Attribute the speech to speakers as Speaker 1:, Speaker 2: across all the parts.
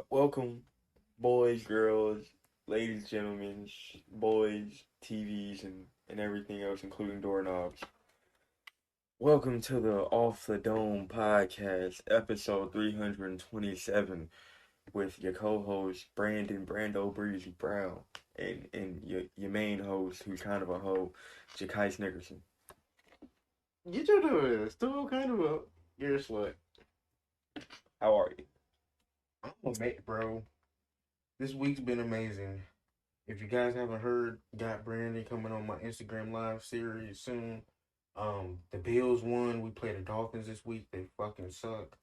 Speaker 1: Welcome, boys, girls, ladies, gentlemen, boys, TVs, and everything else, including doorknobs. Welcome to the Off the Dome podcast, episode 327, with your co-host Brandon Brando Breezy Brown, and your main host, who's kind of a hoe, Jakaiece Nickerson.
Speaker 2: Get your doing still kind of a you're a slut.
Speaker 1: How are you?
Speaker 2: I'm a mate, bro. This week's been amazing. If you guys haven't heard, got Brandon coming on my Instagram live series soon. The Bills won. We played the Dolphins this week. They fucking suck.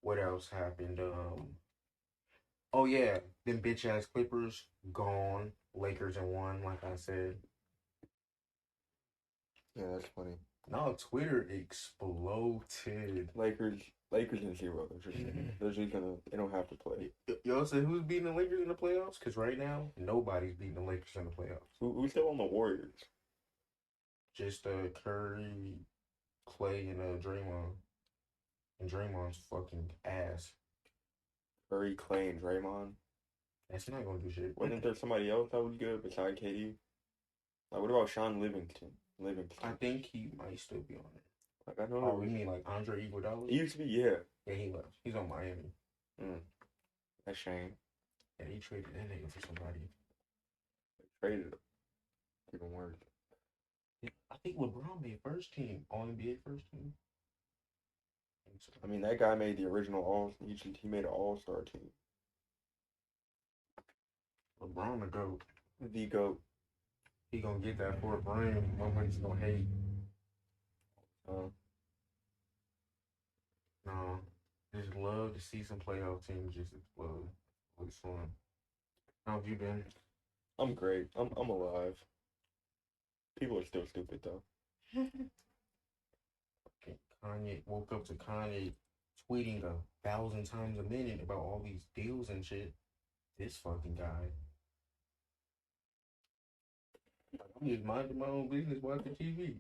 Speaker 2: What else happened? Oh yeah, them bitch ass Clippers gone. Lakers and one, like I said.
Speaker 1: Yeah, that's funny.
Speaker 2: No, Twitter exploded.
Speaker 1: Lakers in zero. They're just gonna. They don't have to play.
Speaker 2: Y'all said who's beating the Lakers in the playoffs? Because right now, nobody's beating the Lakers in the playoffs.
Speaker 1: Who's still on the Warriors?
Speaker 2: Just Curry, Clay, and Draymond. And Draymond's fucking ass.
Speaker 1: Curry, Clay, and Draymond.
Speaker 2: That's not gonna do shit.
Speaker 1: Wasn't there somebody else that was good besides KD? Like, what about Sean Livingston?
Speaker 2: I think he might still be on it.
Speaker 1: Like, I know.
Speaker 2: Oh, you mean like Andre Iguodala?
Speaker 1: He used to be, yeah.
Speaker 2: Yeah, he left. He's on Miami.
Speaker 1: That's shame.
Speaker 2: Yeah, he traded that nigga for somebody.
Speaker 1: They traded him. Even worse.
Speaker 2: I think LeBron made first team, All NBA first team.
Speaker 1: I mean, that guy made the original All. He made an All-Star team.
Speaker 2: LeBron the GOAT.
Speaker 1: The GOAT.
Speaker 2: He gonna get that fourth ring. Motherfuckers gonna hate. No, just love to see some playoff teams just explode. It's fun. How have you been?
Speaker 1: I'm great. I'm alive. People are still stupid though.
Speaker 2: Kanye woke up to Kanye tweeting 1,000 times a minute about all these deals and shit. This fucking guy. I'm just minding my own business watching TV.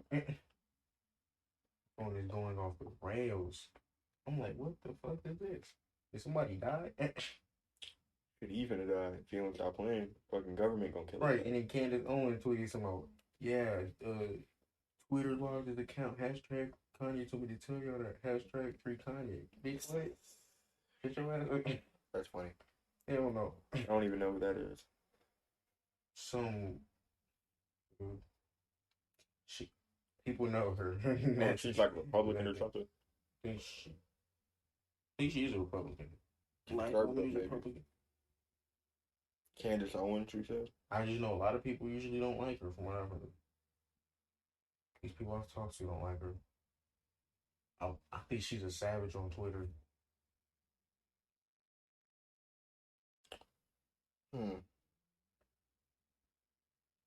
Speaker 2: Phone is going off the rails. I'm like, what the fuck is this? Did somebody die?
Speaker 1: Could even have died if you don't stop playing. Fucking government gonna kill him.
Speaker 2: Right, and then Candace Owens tweeted some out. Yeah, Twitter logged his account. Hashtag Kanye told me to tell y'all that. Hashtag free Kanye. Bitch, what? Get your ass.
Speaker 1: That's funny.
Speaker 2: Hell no.
Speaker 1: I don't even know who that is.
Speaker 2: Some. People know her.
Speaker 1: Oh, she's like a Republican or something.
Speaker 2: I think she is a Republican. Black woman is a Republican.
Speaker 1: Candace Owens, you said?
Speaker 2: I just know a lot of people usually don't like her from what I've heard. These people I've talked to don't like her. I think she's a savage on Twitter.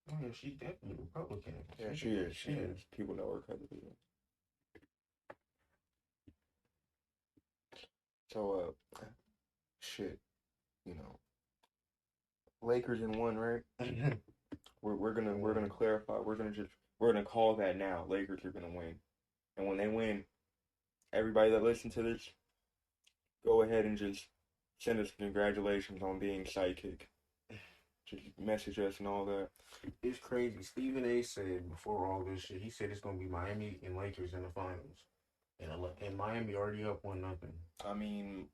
Speaker 2: Oh yeah, she's definitely Republican.
Speaker 1: Yeah, she is. She is. People know her because of it. So, shit, you know, Lakers in one, right? we're gonna clarify. We're gonna call that now. Lakers are gonna win, and when they win, everybody that listens to this, go ahead and just send us congratulations on being sidekick. Just message us and all that.
Speaker 2: It's crazy. Stephen A. said before all this shit, he said it's gonna be Miami and Lakers in the finals, and Miami already up 1-0.
Speaker 1: I mean,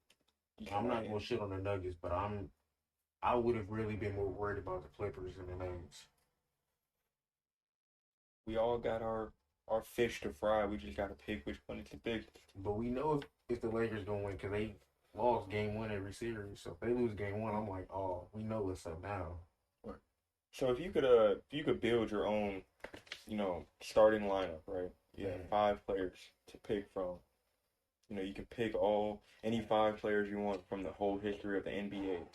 Speaker 2: I'm not gonna shit on the Nuggets, but I would have really been more worried about the Clippers than the Nuggets.
Speaker 1: We all got our fish to fry. We just gotta pick which one to pick.
Speaker 2: But we know if the Lakers gonna win because they lost game one every series. So if they lose game one, I'm like, oh, we know what's up now.
Speaker 1: So if you could build your own, starting lineup, right? You have 5 players to pick from. You can pick any 5 players you want from the whole history of the NBA.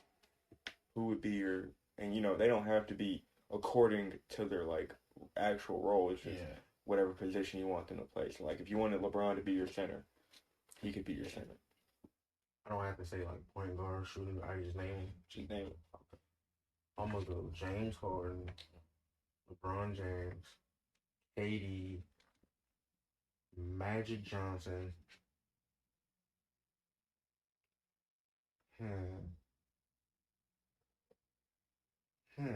Speaker 1: Who would be your, and they don't have to be according to their like actual role. It's just whatever position you want them to play. So like if you wanted LeBron to be your center, he could be your center.
Speaker 2: I don't have to say like point guard, shooting. I just name him.
Speaker 1: Just name him.
Speaker 2: I'm gonna go James Harden, LeBron James, KD, Magic Johnson. Yeah,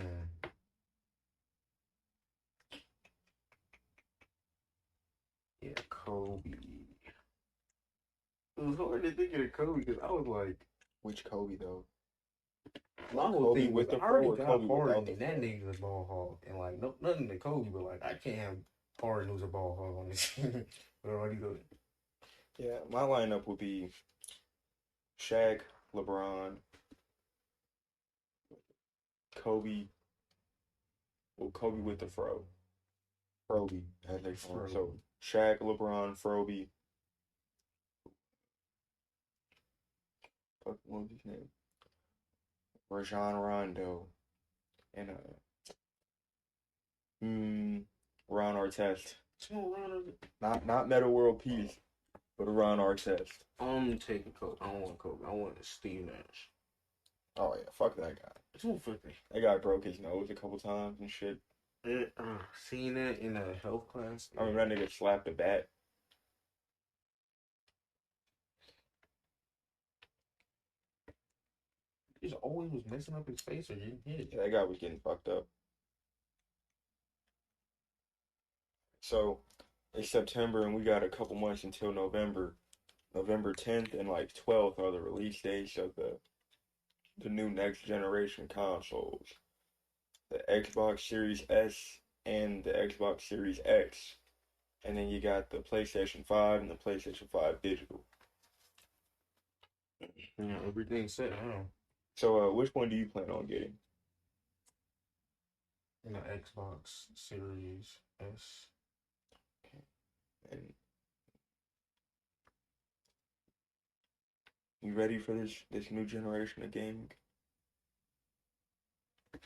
Speaker 2: Kobe. It was hard to think of Kobe because I was like,
Speaker 1: Which Kobe though?
Speaker 2: my
Speaker 1: Like
Speaker 2: whole
Speaker 1: Kobe
Speaker 2: thing was
Speaker 1: with the
Speaker 2: I
Speaker 1: fro
Speaker 2: already
Speaker 1: or
Speaker 2: got
Speaker 1: Kobe
Speaker 2: Harden
Speaker 1: without the
Speaker 2: and that
Speaker 1: fro?
Speaker 2: nigga's a ball hog. And like, no, nothing to Kobe, but like, I can't have Harden who's a ball hog on this team. But already good.
Speaker 1: Yeah, my lineup would be Shaq, LeBron, Kobe. Well, Kobe with the fro. Froby, as they call him. So Shaq, LeBron, Froby. Fuck, what was his name? Rajon Rondo and Ron Artest. Not Meta World Peace, but Ron Artest.
Speaker 2: I'm taking Kobe. I don't want Kobe. I want Steve Nash.
Speaker 1: Oh yeah, fuck that guy. That guy broke his nose a couple times and shit.
Speaker 2: Seeing that in a health class.
Speaker 1: I remember that nigga slapped the bat.
Speaker 2: He just always was messing up his face or getting hit.
Speaker 1: Yeah, that guy was getting fucked up. So it's September and we got a couple months until November. November 10th and like 12th are the release dates of the new next generation consoles. The Xbox Series S and the Xbox Series X. And then you got the PlayStation 5 and the PlayStation 5 digital.
Speaker 2: Yeah, everything's set now.
Speaker 1: So which one do you plan on getting?
Speaker 2: In the Xbox Series S.
Speaker 1: Okay. And you ready for this new generation of gaming?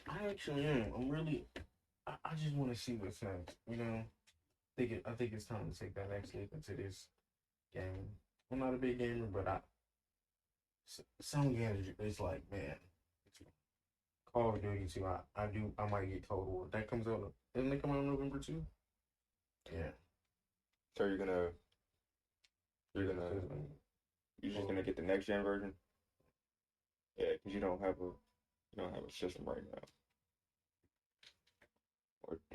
Speaker 2: I actually am. I'm really. I just want to see what's next. You know, I think it's time to take that next leap into this game. I'm not a big gamer, but some games it's like, man, Call of Duty 2. I might get Total War. That comes out. Doesn't it come out November 2? Yeah.
Speaker 1: So you're just gonna get the next gen version? Yeah, because you don't have a system right now.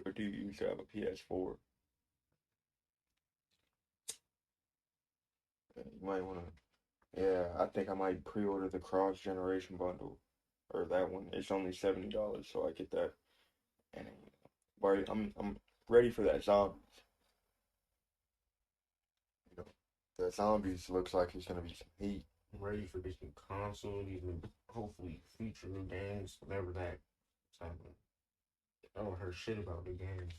Speaker 1: Or do you used to have a PS4? You might wanna. Yeah, I think I might pre-order the cross generation bundle or that one. It's only $70, so I get that. And I'm ready for that zombies. You know, the zombies looks like it's gonna be some heat.
Speaker 2: I'm ready for this new console. These new, hopefully, future new games. Whenever that's happening. I don't heard shit about the games.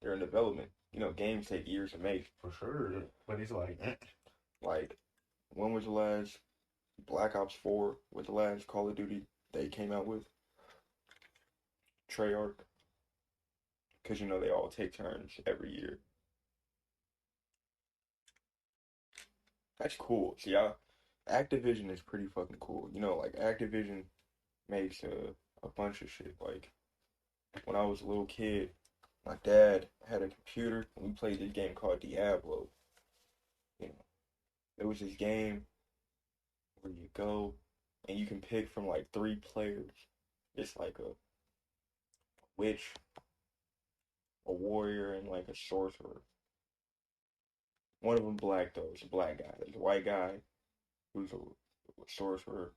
Speaker 1: They're in development. You know, games take years to make.
Speaker 2: For sure, but it's
Speaker 1: like, when was the last Black Ops 4 was the last Call of Duty they came out with? Treyarch. Because, you know, they all take turns every year. That's cool. See, Activision is pretty fucking cool. You know, like, Activision makes a bunch of shit. Like, when I was a little kid, my dad had a computer, and we played this game called Diablo. You know, it was this game where you go, and you can pick from, like, 3 players. It's like a witch, a warrior, and like a sorcerer. One of them black though. It's a black guy. There's a white guy who's a sorcerer,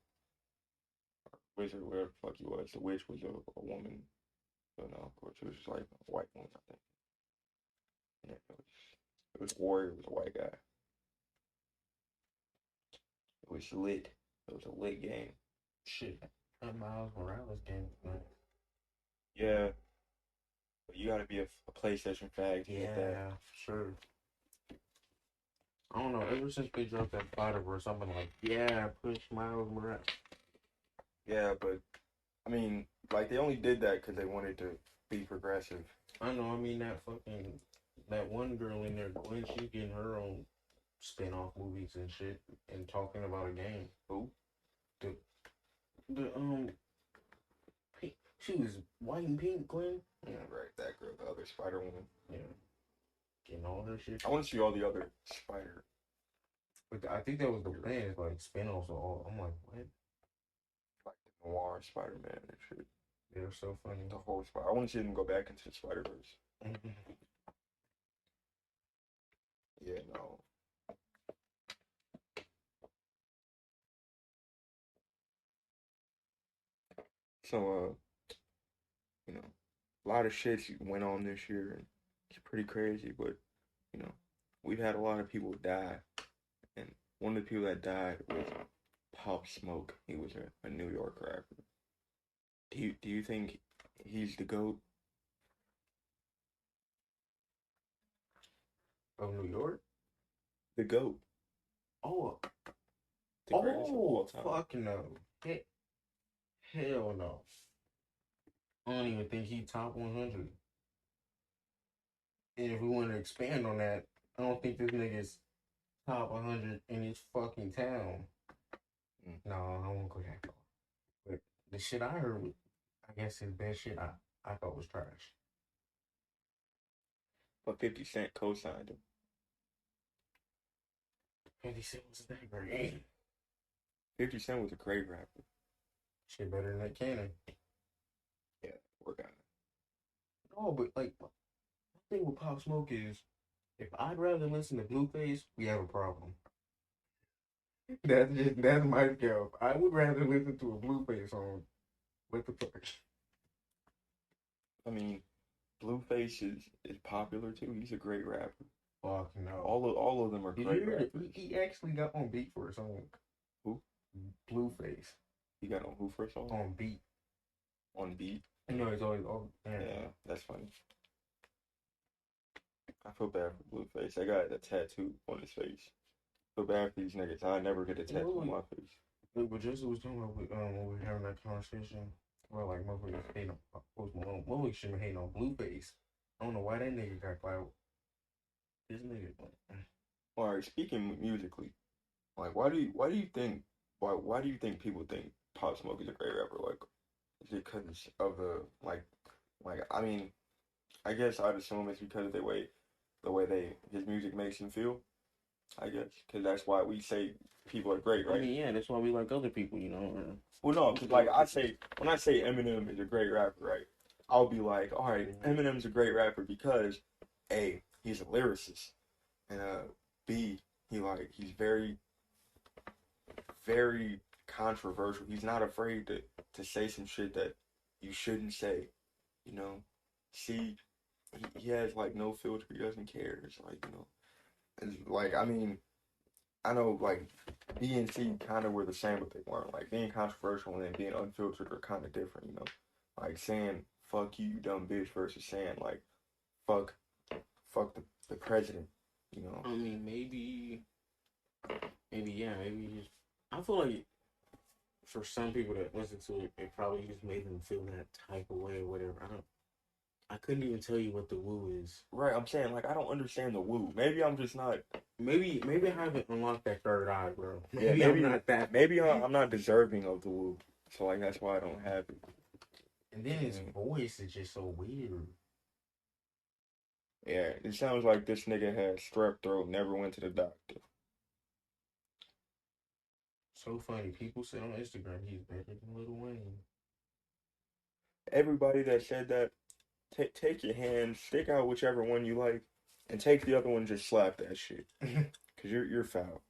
Speaker 1: wizard, whatever the fuck he was. The witch was a woman. So no, of course it was just like a white woman, I think. Yeah, it was a warrior. It was a white guy. It was lit. It was a lit game.
Speaker 2: shit. That Miles Morales game, man.
Speaker 1: Yeah, but you gotta be a PlayStation fag to get that.
Speaker 2: Yeah, sure. I don't know. Ever since they dropped that Spider-Verse, I've been like, yeah, push Miles Morales.
Speaker 1: Yeah, but I mean, like they only did that because they wanted to be progressive.
Speaker 2: I know. I mean, that one girl in there, Gwen, she's getting her own spin-off movies and shit, and talking about a game.
Speaker 1: Who?
Speaker 2: The pink, she was white and pink, Gwen.
Speaker 1: Yeah, right. That girl, the other Spider Woman.
Speaker 2: Yeah, getting all her shit.
Speaker 1: I want to see all the other Spider.
Speaker 2: But I think that was the plan. It's like spin-offs or all. I'm like, what?
Speaker 1: Like Noir Spider-Man and shit.
Speaker 2: They're so funny.
Speaker 1: The whole Spider. I want to see them go back into the Spider-Verse. Yeah, no. So, you know, a lot of shit went on this year, and it's pretty crazy. But you know, we've had a lot of people die, and one of the people that died was Pop Smoke. He was a New York rapper. Do you think he's the GOAT?
Speaker 2: Of New York?
Speaker 1: The GOAT.
Speaker 2: Oh,
Speaker 1: The greatest of all time.
Speaker 2: fuck no. Hell no. I don't even think he top 100. And if we want to expand on that, I don't think this nigga's top 100 in his fucking town. No, I won't go that far. But the shit I heard, I guess his best shit I thought was trash.
Speaker 1: But 50 Cent co-signed him.
Speaker 2: 50 Cent was that great.
Speaker 1: 50 Cent was a great rapper.
Speaker 2: Shit better than that Cannon.
Speaker 1: Yeah, work on it.
Speaker 2: No, but like, the thing with Pop Smoke is, if I'd rather listen to Blueface, we have a problem. That's my scale. I would rather listen to a Blueface song. What the fuck?
Speaker 1: I mean, Blueface is popular too. He's a great rapper.
Speaker 2: Fuck no.
Speaker 1: All of them are great rappers.
Speaker 2: He actually got on beat for a song.
Speaker 1: Who?
Speaker 2: Blueface.
Speaker 1: He got on who for a song?
Speaker 2: On beat.
Speaker 1: On beat?
Speaker 2: No, he's always on.
Speaker 1: Yeah, that's funny. I feel bad for Blueface. I got a tattoo on his face. Feel bad for these niggas. I never get a tattoo on my face.
Speaker 2: But just was talking about when we were having that conversation. Well, like motherfuckers hating on Post Malone. Motherfuckers shouldn't be hating on Blueface. I don't know why that nigga got clout. This nigga.
Speaker 1: All right. Speaking musically, like, why do you think people think Pop Smoke is a great rapper? Like, is it because of I mean, I guess I'd assume it's because of the way his music makes him feel. I guess because that's why we say people are great, right?
Speaker 2: I mean, yeah, that's why we like other people, you know.
Speaker 1: Well, no, because like when I say Eminem is a great rapper, right? I'll be like, all right, Eminem's a great rapper because A, he's a lyricist, and B, he's very, very controversial. He's not afraid to say some shit that you shouldn't say, you know. C, he has like no filter. He doesn't care. It's like, you know, it's like, I mean, I know like B and C kind of were the same, but they weren't. Like being controversial and then being unfiltered are kind of different, you know. Like saying "fuck you, you dumb bitch" versus saying like "fuck the president," you know.
Speaker 2: I mean, maybe yeah, maybe just. I feel like for some people that listen to it, it probably just made them feel that type of way or whatever. I couldn't even tell you what the woo is.
Speaker 1: Right, I'm saying like I don't understand the woo. Maybe I'm just not.
Speaker 2: Maybe I haven't unlocked that third eye, bro.
Speaker 1: Maybe I'm not that. Maybe I'm not deserving of the woo. So like that's why I don't have it.
Speaker 2: And then his voice is just so weird.
Speaker 1: Yeah, it sounds like this nigga had strep throat, never went to the doctor.
Speaker 2: So funny. People say on Instagram he's better than Lil Wayne.
Speaker 1: Everybody that said that, take your hand, stick out whichever one you like, and take the other one. Just slap that shit, cause you're foul.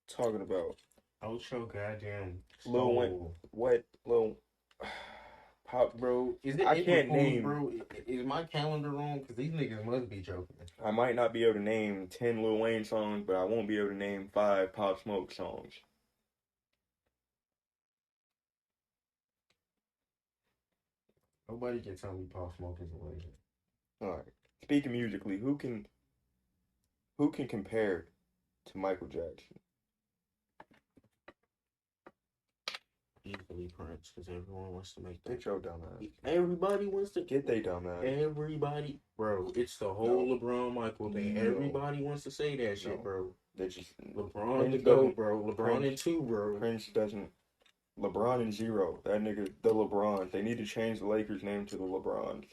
Speaker 1: Talking about
Speaker 2: Ultra goddamn
Speaker 1: Lil Wayne. What Lil Pop, bro?
Speaker 2: Is it? I can't name, bro. Is my calendar wrong? Cause these niggas must be joking.
Speaker 1: I might not be able to name 10 Lil Wayne songs, but I won't be able to name 5 Pop Smoke songs.
Speaker 2: Nobody can tell me Pop Smoke is a legend.
Speaker 1: All right. Speaking musically, who can compare to Michael Jackson?
Speaker 2: Easily Prince, because everyone wants to make that.
Speaker 1: Get your dumb ass.
Speaker 2: Everybody wants to
Speaker 1: get they dumb ass.
Speaker 2: Everybody, bro. It's the whole LeBron Michael thing. No. Everybody wants to say that shit, bro.
Speaker 1: They just
Speaker 2: LeBron to go, bro. LeBron in 2, bro.
Speaker 1: Prince doesn't. LeBron in 0. That nigga, the LeBrons. They need to change the Lakers' name to the LeBrons.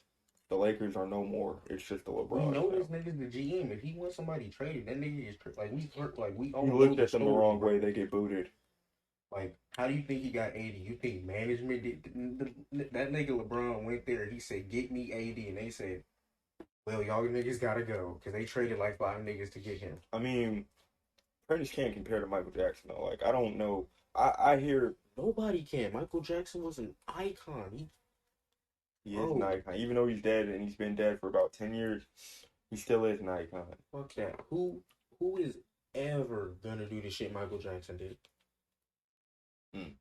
Speaker 1: The Lakers are no more. It's just the LeBrons.
Speaker 2: We know this nigga's the GM. If he wants somebody traded, that nigga is like we all.
Speaker 1: You looked at them the wrong way. They get booted.
Speaker 2: Like, how do you think he got 80? You think management did? That nigga LeBron went there. He said, "Get me 80," and they said, "Well, y'all niggas gotta go," because they traded like five niggas to get him.
Speaker 1: I mean, Prentice can't compare to Michael Jackson though. Like I don't know. I hear
Speaker 2: Nobody can. Michael Jackson was an icon.
Speaker 1: he is an
Speaker 2: Bro,
Speaker 1: icon, even though he's dead and he's been dead for about 10 years. He still is an icon.
Speaker 2: fuck that. Who is ever gonna do the shit Michael Jackson did?
Speaker 1: Mm,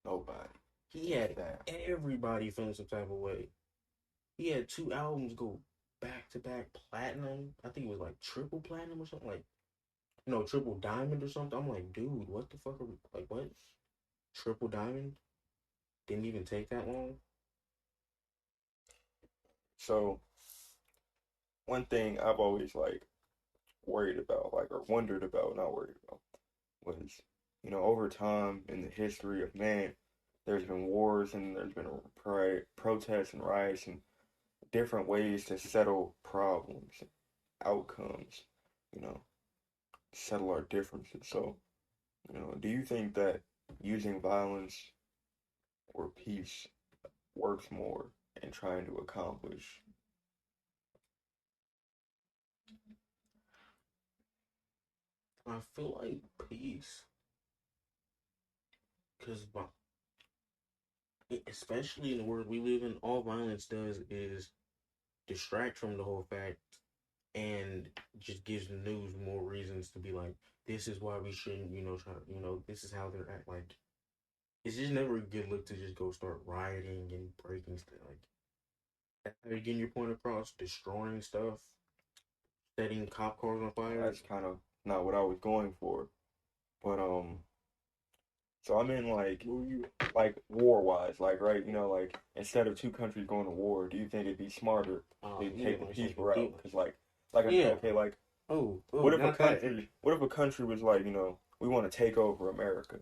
Speaker 1: nobody.
Speaker 2: He had
Speaker 1: That.
Speaker 2: everybody feeling some type of way. He had two albums go back to back platinum. I think it was like triple platinum or something. Like no, triple diamond or something. I'm like, dude, what the fuck are we like? What triple diamond? Didn't even take that long.
Speaker 1: So one thing I've always like worried about, like or wondered about, not worried about, was over time in the history of man, there's been wars and there's been protests and riots and different ways to settle problems, outcomes, you know, settle our differences. So, do you think that using violence or peace works more in trying to accomplish?
Speaker 2: I feel like peace, because especially in the world we live in, all violence does is distract from the whole fact and just gives the news more reasons to be like, this is why we shouldn't, try, this is how they're act like. It's just never a good look to just go start rioting and breaking stuff. Like, getting your point across, destroying stuff, setting cop cars on fire.
Speaker 1: That's kind of not what I was going for, but so I mean like war wise, like right, like instead of two countries going to war, do you think it'd be smarter to
Speaker 2: Yeah,
Speaker 1: take the
Speaker 2: like
Speaker 1: peaceful
Speaker 2: something
Speaker 1: route?
Speaker 2: good.
Speaker 1: Because like
Speaker 2: Yeah.
Speaker 1: okay, like
Speaker 2: Oh,
Speaker 1: what if a
Speaker 2: not that.
Speaker 1: country what if a country was like, we want to take over America?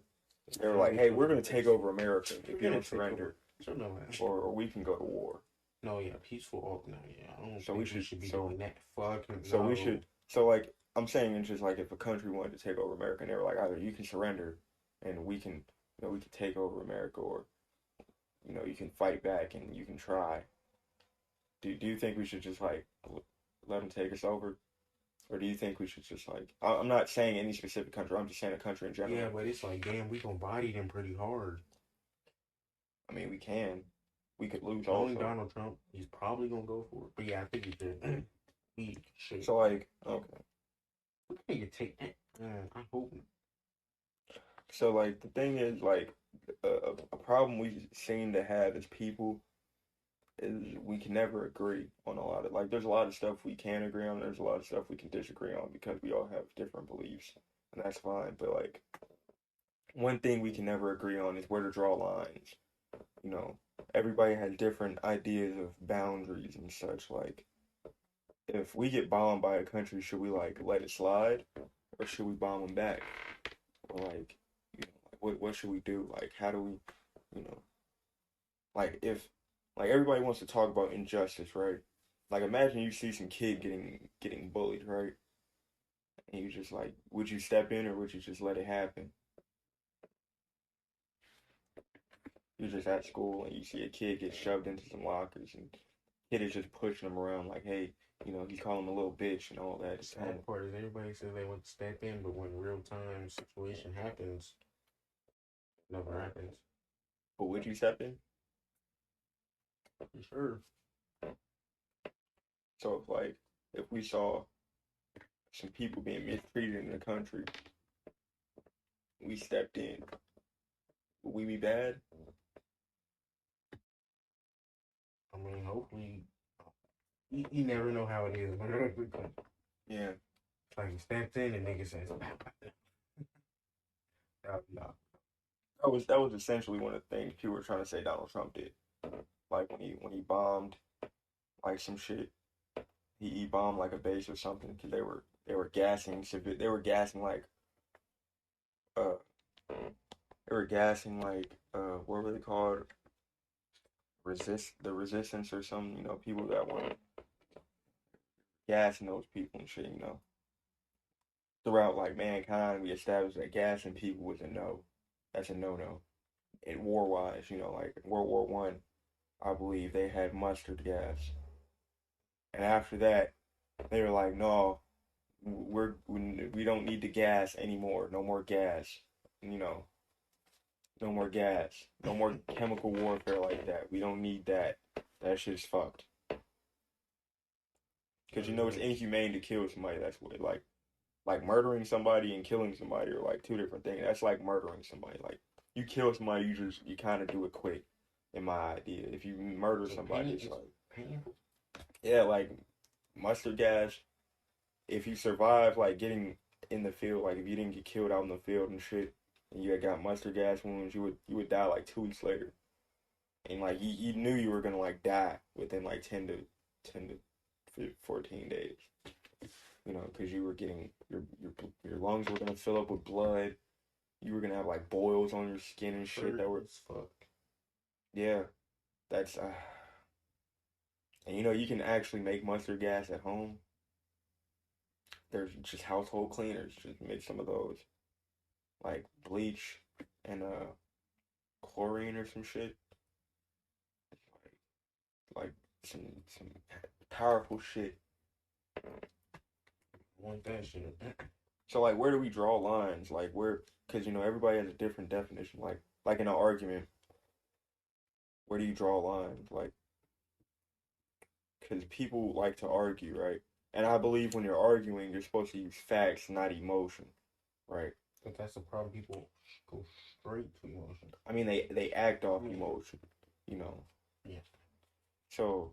Speaker 1: They were
Speaker 2: Yeah,
Speaker 1: like,
Speaker 2: we
Speaker 1: hey,
Speaker 2: took
Speaker 1: we're
Speaker 2: over
Speaker 1: gonna take
Speaker 2: this.
Speaker 1: over America
Speaker 2: We're
Speaker 1: if you
Speaker 2: gonna
Speaker 1: don't
Speaker 2: take over.
Speaker 1: surrender,
Speaker 2: So no, man.
Speaker 1: or we can go to war.
Speaker 2: No, yeah, peaceful. Oh, no, yeah, I don't
Speaker 1: So we
Speaker 2: think we
Speaker 1: should
Speaker 2: should be
Speaker 1: so
Speaker 2: doing that. Fucking
Speaker 1: so we
Speaker 2: no.
Speaker 1: should so like I'm saying it's just like if a country wanted to take over America and they were like either you can surrender and we can take over America or you can fight back and you can try. Do you think we should just like let them take us over? Or do you think we should just like, I'm not saying any specific country, I'm just saying a country in general.
Speaker 2: Yeah, but it's like, damn, we gonna body them pretty hard.
Speaker 1: I mean, we can. We could lose
Speaker 2: Knowing
Speaker 1: also.
Speaker 2: Donald Trump, he's probably gonna go for it. But yeah, I think he should. He should.
Speaker 1: So like, okay.
Speaker 2: We need to take that. I hope.
Speaker 1: So like, the thing is like, a problem we seem to have as people is we can never agree on a lot of, like, there's a lot of stuff we can agree on, there's a lot of stuff we can disagree on because we all have different beliefs, and that's fine. But like, one thing we can never agree on is where to draw lines. You know, everybody has different ideas of boundaries and such. Like, if we get bombed by a country, should we like let it slide, or should we bomb them back, or like, like what should we do? Like, how do we, you know, like if like everybody wants to talk about injustice, right? Like, imagine you see some kid getting bullied, right? And you just like, would you step in or would you just let it happen? You're just at school and you see a kid get shoved into some lockers and kid is just pushing him around like, hey, he's calling him a little bitch and all that.
Speaker 2: The
Speaker 1: Just telling him,
Speaker 2: sad part is everybody says they want to step in, but when real time situation happens, it never happens.
Speaker 1: but would you step in?
Speaker 2: For sure.
Speaker 1: So if we saw some people being mistreated in the country, we stepped in, would we be bad?
Speaker 2: I mean, hopefully, you never know how it is.
Speaker 1: Yeah.
Speaker 2: Like, he steps in and nigga says,
Speaker 1: Nah. That was essentially one of the things people were trying to say Donald Trump did. Like when he bombed like some shit, he bombed like a base or something because they were gassing they were gassing like uh they were gassing like what were they called, the resistance or some people that were gassing those people and shit. throughout like mankind, we established that gassing people was a no. That's a no-no. And war-wise, like World War One, I believe they had mustard gas, and after that, they were like, no, we don't need the gas anymore. No more gas. You know, no more gas. No more chemical warfare like that. We don't need that. That shit's fucked. Because it's inhumane to kill somebody. That's what like murdering somebody and killing somebody are like two different things. That's like murdering somebody. Like you kill somebody, you kind of do it quick. In my idea, if you murder somebody, it's like yeah, like mustard gas. If you survive like getting in the field, like if you didn't get killed out in the field and shit, and you had got mustard gas wounds, you would die like 2 weeks later, and like you knew you were gonna like die within like 10 to 14 days. Because you were getting your lungs were gonna fill up with blood. You were gonna have like boils on your skin and shit that were
Speaker 2: fuck.
Speaker 1: Yeah, that's and you can actually make mustard gas at home. There's just household cleaners. Just make some of those, like bleach and chlorine or some shit. Like some powerful shit.
Speaker 2: Want that shit.
Speaker 1: So like, where do we draw lines? Like where, because everybody has a different definition. Like in an argument, where do you draw lines? Like, because people like to argue, right? And I believe when you're arguing, you're supposed to use facts, not emotion, right?
Speaker 2: But that's the problem. People go straight to emotion.
Speaker 1: I mean, they act off emotion, you know.
Speaker 2: Yeah.
Speaker 1: So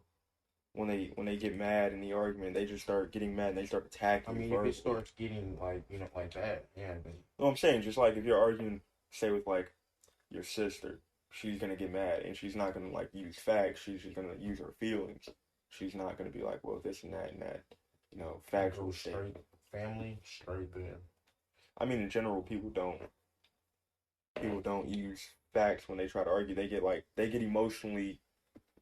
Speaker 1: when they get mad in the argument, they just start getting mad and they start attacking.
Speaker 2: I mean, if it starts getting like like that, yeah. Then...
Speaker 1: No, I'm saying just like if you're arguing, say with like your sister, she's gonna get mad and she's not gonna like use facts. She's just gonna use her feelings. She's not gonna be like, well, this and that, factual
Speaker 2: straight family straight there.
Speaker 1: I mean, in general, people don't use facts when they try to argue. They get emotionally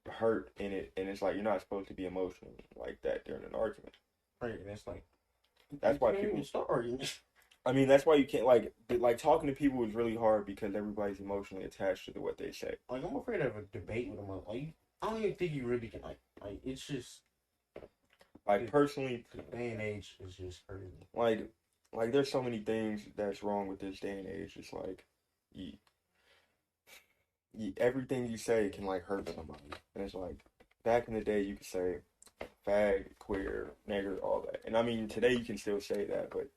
Speaker 1: hurt in it, and it's like you're not supposed to be emotional like that during an argument.
Speaker 2: Right, and it's like
Speaker 1: that's why people
Speaker 2: start arguing.
Speaker 1: I mean, that's why you can't like talking to people is really hard because everybody's emotionally attached to what they say.
Speaker 2: Like I'm afraid of a debate with them. Like I don't even think you really can like it's just
Speaker 1: like personally.
Speaker 2: The day and age is just crazy.
Speaker 1: Like there's so many things that's wrong with this day and age. It's like everything you say can like hurt somebody, and it's like back in the day you could say fag, queer, nigger, all that, and I mean today you can still say that, but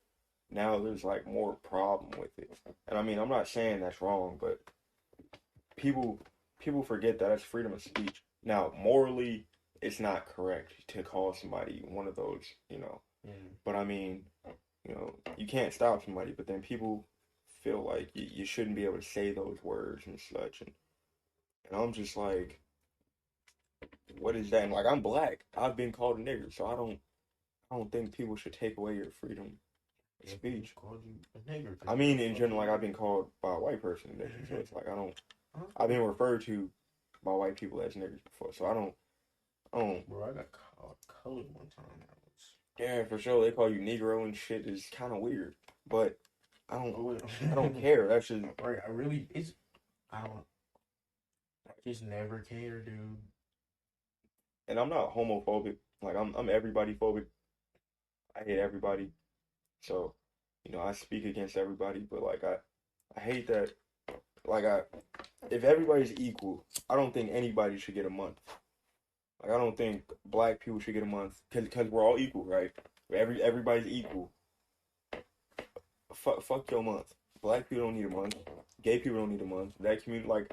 Speaker 1: now there's like more problem with it. And I mean I'm not saying that's wrong, but people forget that it's freedom of speech. Now morally it's not correct to call somebody one of those, but I mean, you can't stop somebody, but then people feel like you shouldn't be able to say those words and such, and I'm just like, what is that? And like I'm black, I've been called a nigger, so I don't think people should take away your freedom of speech.
Speaker 2: Called you a nigger.
Speaker 1: I mean, in general, like I've been called by a white person a nigger, so it's like I've been referred to by white people as niggers before, so I don't.
Speaker 2: Bro, I got called colored one time.
Speaker 1: Yeah, for sure. They call you Negro and shit is kind of weird, but I don't care. That's just
Speaker 2: right. I just never care, dude.
Speaker 1: And I'm not homophobic. Like I'm everybody phobic. I hate everybody. So, I speak against everybody, but like I hate that. Like if everybody's equal, I don't think anybody should get a month. Like I don't think black people should get a month because we're all equal, right? Everybody's equal. Fuck your month. Black people don't need a month. Gay people don't need a month. That community,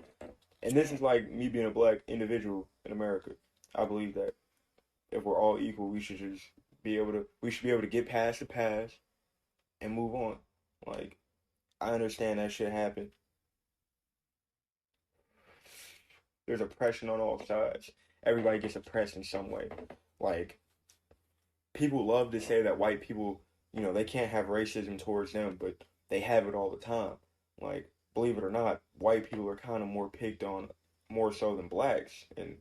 Speaker 1: and this is like me being a black individual in America. I believe that if we're all equal, we should be able to get past the past and move on. Like I understand that shit happened. There's oppression on all sides. Everybody gets oppressed in some way. Like people love to say that white people, they can't have racism towards them, but they have it all the time. Like, believe it or not, white people are kind of more picked on more so than blacks and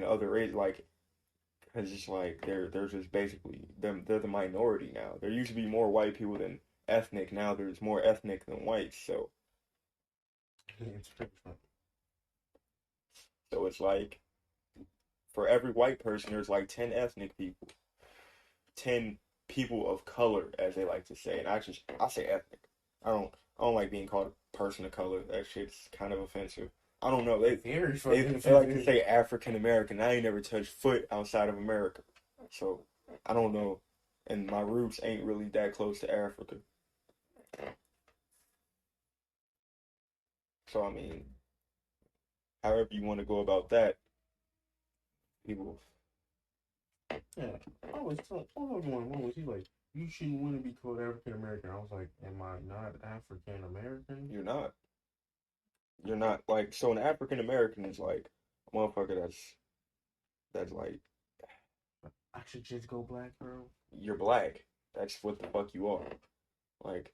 Speaker 1: other races. Like, Because it's like they're just basically they're the minority now. There used to be more white people than ethnic. Now there's more ethnic than white.
Speaker 2: It's pretty funny.
Speaker 1: So it's like for every white person, there's like 10 ethnic people, 10 people of color, as they like to say. And I say ethnic. I don't like being called a person of color. That shit's kind of offensive. I don't know.
Speaker 2: Very fucking
Speaker 1: They like to
Speaker 2: offensive.
Speaker 1: say African American. I ain't never touched foot outside of America, so I don't know. And my roots ain't really that close to Africa. So I mean, however you want to go about that, people.
Speaker 2: Yeah, I was one was he like, you shouldn't want to be called African American. I was like, am I not African American?
Speaker 1: You're not. You're not like so. An African American is like a motherfucker that's like
Speaker 2: I should just go black, bro.
Speaker 1: you're black. That's what the fuck you are. Like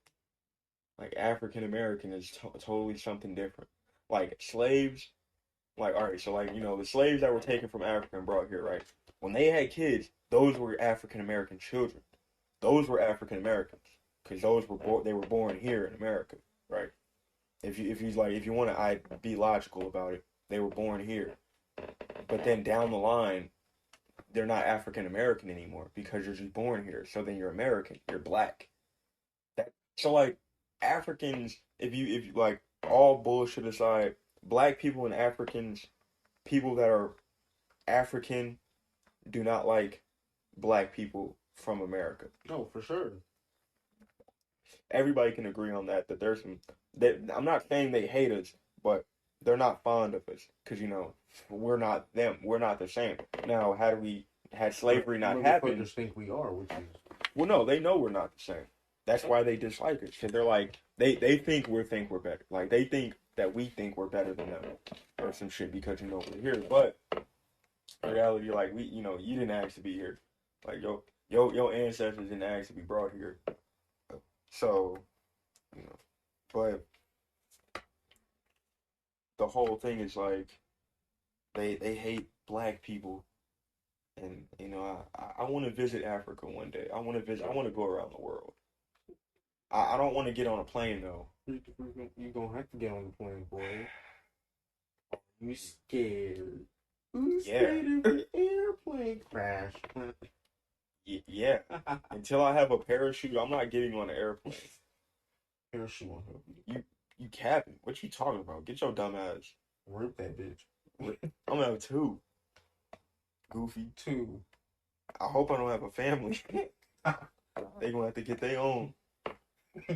Speaker 1: African American is totally something different. Like slaves, like all right, so like the slaves that were taken from Africa and brought here, right? When they had kids, those were African American children. Those were African Americans because those were they were born here in America, right? If you want to be logical about it, they were born here. But then down the line, they're not African American anymore because you're just born here. So then you're American, you're black. So like Africans, if you like all bullshit aside, black people and Africans, people that are African do not like black people from America.
Speaker 2: No, for sure.
Speaker 1: Everybody can agree on that. That there's some. That I'm not saying they hate us, but they're not fond of us because we're not them. We're not the same. Now, had slavery not happened?
Speaker 2: Motherfuckers think we are, which is
Speaker 1: Well, no, they know we're not the same. That's why they dislike us. Cause they're like they think we're better. Like they think that we think we're better than them or some shit because we're here. But in reality, like you didn't ask to be here. Like your ancestors didn't ask to be brought here. So but the whole thing is like they hate black people, and I want to visit Africa one day. I want to visit. I want to go around the world. I don't want to get on a plane though.
Speaker 2: you gonna have to get on the plane, boy. You scared? Who's scared of an airplane crash?
Speaker 1: Yeah. Until I have a parachute, I'm not getting on an airplane.
Speaker 2: Parachute won't help you.
Speaker 1: You capping? What you talking about? Get your dumb ass.
Speaker 2: Rip that bitch.
Speaker 1: I'm gonna have two. Goofy.
Speaker 2: Two.
Speaker 1: I hope I don't have a family. They gonna have to get their own.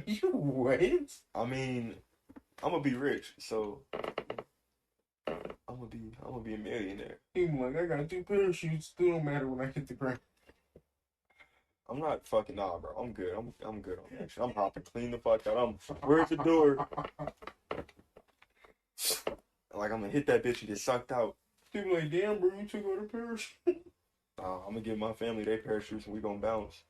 Speaker 2: You what?
Speaker 1: I mean, I'm gonna be rich, so I'm gonna be a millionaire.
Speaker 2: He's like, I got two parachutes. Still don't matter when I hit the ground.
Speaker 1: I'm not fucking bro. I'm good. I'm good on that shit. I'm hopping clean the fuck out. Where's the door? Like I'm gonna hit that bitch and get sucked out.
Speaker 2: People like, damn, bro, you took out a parachute.
Speaker 1: I'm gonna give my family their parachutes and we gonna bounce.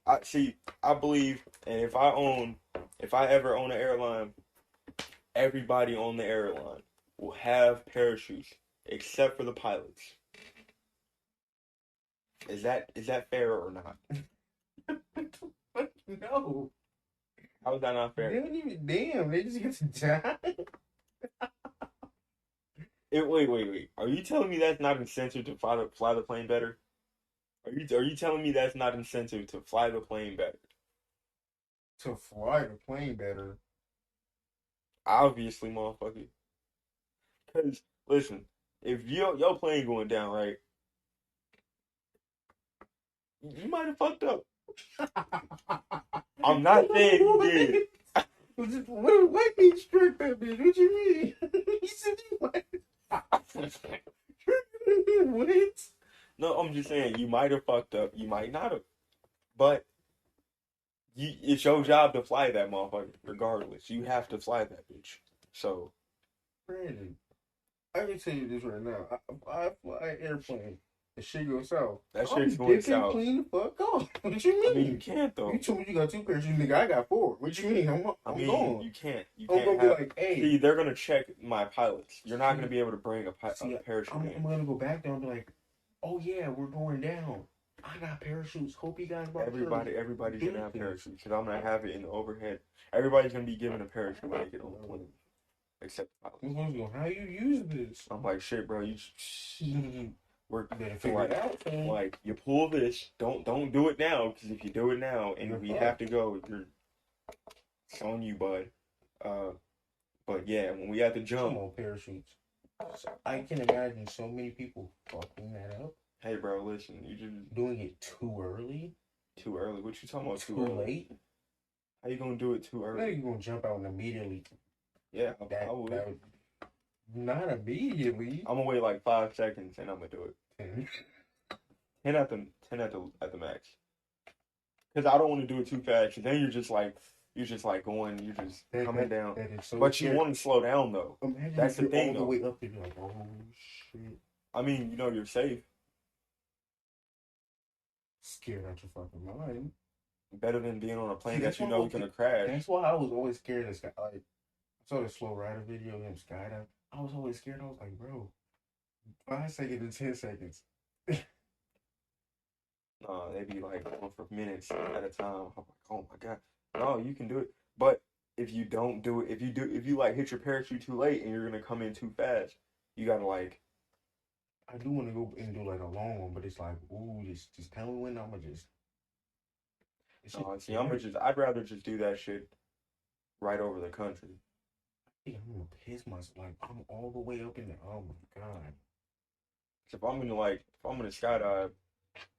Speaker 1: I believe, and if I ever own an airline, everybody on the airline will have parachutes except for the pilots. Is that fair or not?
Speaker 2: No.
Speaker 1: How is that not fair?
Speaker 2: They don't even damn. They just get to die.
Speaker 1: Wait. Are you telling me that's not incentive to fly the plane better? Are you telling me that's not incentive to fly the plane better?
Speaker 2: To fly the plane better.
Speaker 1: Obviously, motherfucker. Because listen, if your plane going down, right, you might have fucked up. I'm not saying you did.
Speaker 2: What mean struck that bitch? What you mean? He said you what? What?
Speaker 1: No, I'm just saying you might have fucked up. You might not have. But it's your job to fly that motherfucker, regardless. You have to fly that bitch. So,
Speaker 2: Brandon, I can tell you this right now. I fly an airplane. The shit goes south.
Speaker 1: That shit's going south.
Speaker 2: Clean the fuck off. What you mean?
Speaker 1: I mean, you can't though.
Speaker 2: You told me you got two parachutes, nigga. I got four. What you mean? I'm going.
Speaker 1: You can't. You
Speaker 2: I'm
Speaker 1: can't
Speaker 2: gonna
Speaker 1: have.
Speaker 2: be like, hey.
Speaker 1: See, they're gonna check my pilots. You're not gonna be able to bring a parachute.
Speaker 2: I'm gonna go back there and be like, oh yeah, we're going down. I got parachutes. Hope you guys brought
Speaker 1: Everybody's gonna have
Speaker 2: things.
Speaker 1: parachutes because I'm gonna have it in the overhead. Everybody's gonna be given a parachute when they get on the plane, except the pilot.
Speaker 2: How you use this?
Speaker 1: I'm like, shit, bro. You we're
Speaker 2: better figure it out.
Speaker 1: Like you pull this. Don't do it now because if you do it now and we have to go, it's on you, bud. But yeah, when we have to jump,
Speaker 2: come on, parachutes. I can imagine so many people fucking that up.
Speaker 1: Hey, bro, listen, you just
Speaker 2: doing it too early.
Speaker 1: Too early? What you talking about?
Speaker 2: Too late?
Speaker 1: How you gonna do it too early?
Speaker 2: How you gonna jump out and immediately?
Speaker 1: Yeah, I would.
Speaker 2: Not immediately.
Speaker 1: I'm gonna wait like 5 seconds and I'm gonna do it. 10 at the max. Because I don't want to do it too fast. Then you're just like going, you're just coming down. So but scary. You want to slow down though.
Speaker 2: Imagine
Speaker 1: that's the thing.
Speaker 2: All the way up and you're like, oh shit.
Speaker 1: I mean, you know, you're safe.
Speaker 2: Scared out your fucking mind.
Speaker 1: Better than being on a plane that you know is gonna crash.
Speaker 2: That's why I was always scared of sky. Like, I saw the slow rider video of him skydiving. I was always scared. I was like, bro, 5 seconds to 10 seconds.
Speaker 1: No, they be like going for minutes at a time. I'm like, oh my god, no, you can do it. But if you don't do it, if you like hit your parachute too late and you're gonna come in too fast, you gotta like.
Speaker 2: I do want to go and do like a long one, but it's like, ooh, just tell me when I'm gonna just.
Speaker 1: See, I'd rather just do that shit right over the country.
Speaker 2: I think I'm gonna piss myself. Like I'm all the way up in there. Oh my god.
Speaker 1: If I'm gonna skydive,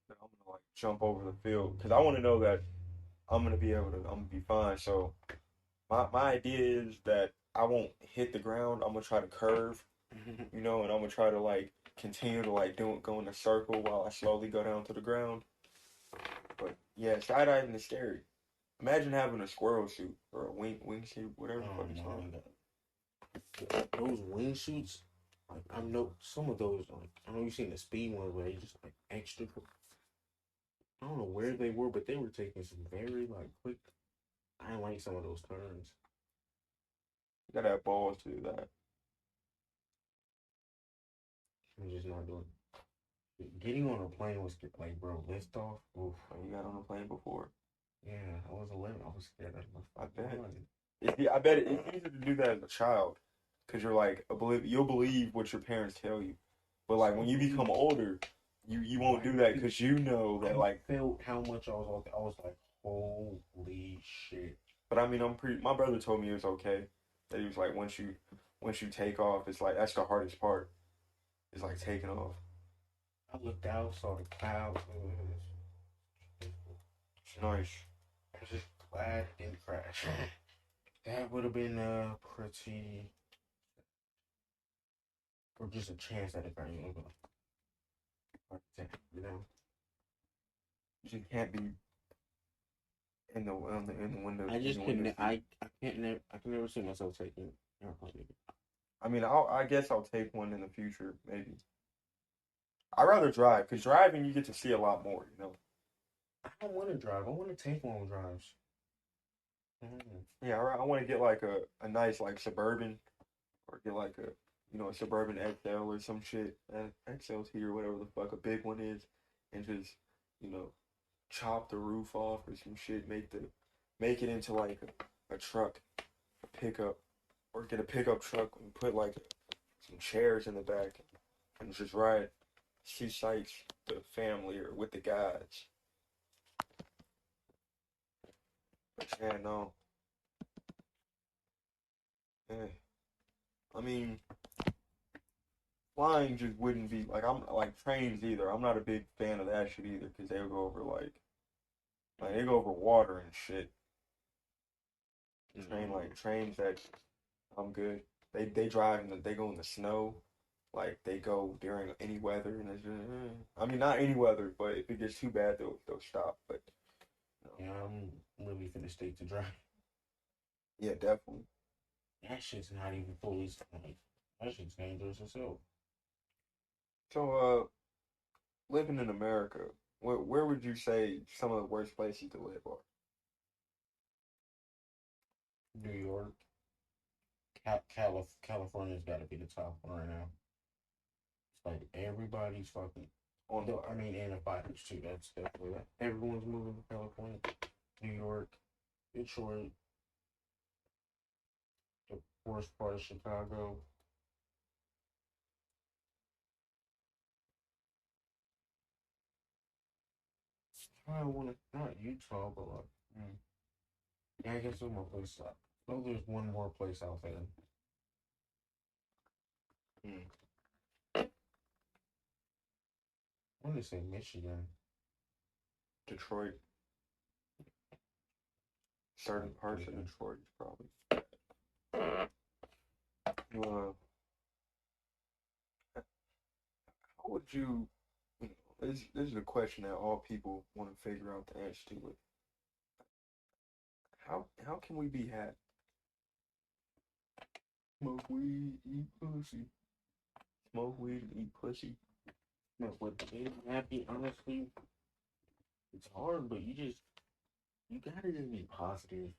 Speaker 1: I'm gonna like jump over the field because I want to know that I'm gonna be fine. So my idea is that I won't hit the ground. I'm gonna try to curve, you know, and I'm gonna try to like continue to like go in a circle while I slowly go down to the ground. But yeah, skydiving is scary. Imagine having a squirrel suit or a wing suit, whatever the fuck it's called.
Speaker 2: Those wing suits, like I know some of those. Like I know you've seen the speed ones where they just like extra. I don't know where they were, but they were taking some very like quick. I didn't like some of those turns.
Speaker 1: You gotta have balls to do that.
Speaker 2: I'm just not doing. Getting on a plane was like, bro, lift off. Oof.
Speaker 1: You got on a plane before?
Speaker 2: Yeah, I was 11. I was scared out of my.
Speaker 1: I bet it's easier to do that as a child, cause you're like you'll believe what your parents tell you, but like when you become older, you won't do that because you know that like
Speaker 2: felt how much I was like, holy shit.
Speaker 1: But I mean, my brother told me it was okay. That he was like, once you take off, it's like that's the hardest part. It's like taking off.
Speaker 2: I looked out, saw the clouds.
Speaker 1: Nice.
Speaker 2: I'm just glad it didn't crash. That would have been pretty, or just a chance that it crashed. You know,
Speaker 1: you just can't be in the window.
Speaker 2: I just couldn't. I can never see myself taking airplane.
Speaker 1: I mean, I guess I'll take one in the future, maybe. I'd rather drive, because driving, you get to see a lot more, you know?
Speaker 2: I don't want to drive. I want to take long drives.
Speaker 1: Yeah, I want to get, like, a nice, like, Suburban, or get, like, a Suburban XL or some shit, XLT or whatever the fuck a big one is, and just, chop the roof off or some shit, make it into, like, a truck, a pickup, or get a pickup truck and put, like, some chairs in the back, and just ride. See sights, the family, or with the guys. But yeah, no. Yeah. I mean, flying just wouldn't be like I'm like trains either. I'm not a big fan of that shit either because they'll go over like they go over water and shit. Trains that I'm good. They drive and they go in the snow. Like they go during any weather, and it's just, I mean not any weather, but if it gets too bad, they'll stop. But
Speaker 2: yeah, I'm really finna stay to drive.
Speaker 1: Yeah, definitely.
Speaker 2: That shit's not even fully like that shit's dangerous as hell.
Speaker 1: So, living in America, where would you say some of the worst places to live are?
Speaker 2: New York, California's got to be the top one right now. Like everybody's fucking
Speaker 1: on the
Speaker 2: I mean, and the fighters too. That's definitely that. Everyone's moving to California, New York, Detroit, the worst part of Chicago. I want to not Utah, but like, yeah, I guess there's more places. No, there's one more place out there.
Speaker 1: Mm.
Speaker 2: I want to say Michigan.
Speaker 1: Detroit. Certain parts of Detroit is probably. Well, how would you? This is a question that all people want to figure out the answer to. It. How can we be happy?
Speaker 2: Smoke weed, eat pussy.
Speaker 1: Smoke weed and eat pussy.
Speaker 2: No, but being happy, honestly, it's hard. But you gotta just be positive.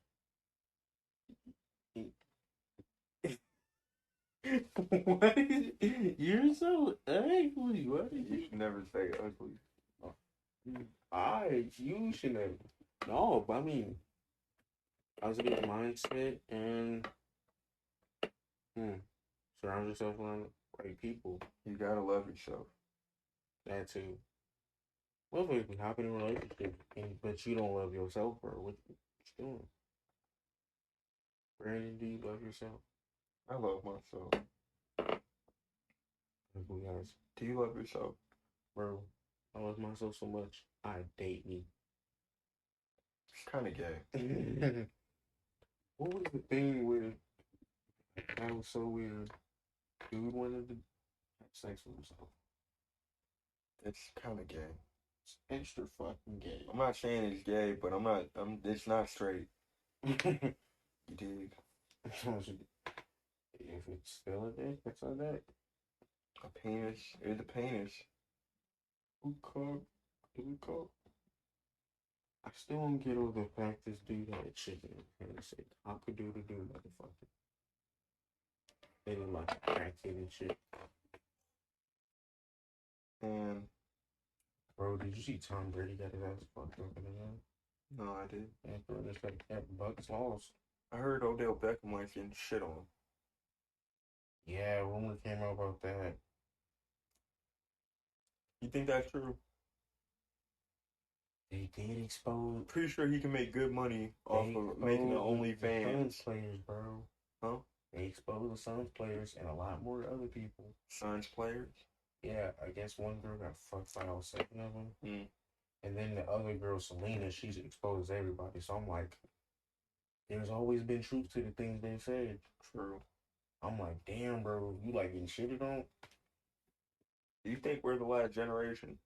Speaker 2: What is it? You're so ugly. What is
Speaker 1: You
Speaker 2: it?
Speaker 1: should never say ugly.
Speaker 2: You should have. No, but I mean, positive mindset and surround yourself around the right people.
Speaker 1: You gotta love yourself.
Speaker 2: That too. Well, if you hop in a relationship, but you don't love yourself, or what you doing? Brandon, do you love yourself?
Speaker 1: I love myself.
Speaker 2: Guys,
Speaker 1: Do you love yourself?
Speaker 2: bro, I love myself so much. I date me.
Speaker 1: It's kind of gay.
Speaker 2: What was the thing with that was so weird? Dude wanted to have sex with himself.
Speaker 1: It's kind of gay.
Speaker 2: It's extra fucking gay.
Speaker 1: I'm not saying it's gay, but I'm not. It's not straight. You dig?
Speaker 2: If it's still a dick, that's a dick.
Speaker 1: A penis is a penis.
Speaker 2: Who called? I still don't get over the fact this dude had chicken and said, "I could do motherfucker." They look like a crackhead and shit.
Speaker 1: And
Speaker 2: bro, did you see Tom Brady got his ass fucked up in the game?
Speaker 1: No, I did.
Speaker 2: Yeah, bro, just like that Bucks lost.
Speaker 1: I heard Odell Beckham was getting shit on.
Speaker 2: Yeah, rumor came out about that.
Speaker 1: You think that's true?
Speaker 2: They did expose.
Speaker 1: Pretty sure he can make good money off of making the OnlyFans.
Speaker 2: Suns players, bro.
Speaker 1: Huh?
Speaker 2: They exposed the Suns players and a lot more other people.
Speaker 1: Suns players?
Speaker 2: Yeah, I guess one girl got fucked by all 7 of them.
Speaker 1: Mm.
Speaker 2: And then the other girl, Selena, she's exposed everybody. So I'm like, there's always been truth to the things they said.
Speaker 1: True.
Speaker 2: I'm like, damn, bro, you like getting shitted on?
Speaker 1: Do you think we're the last generation?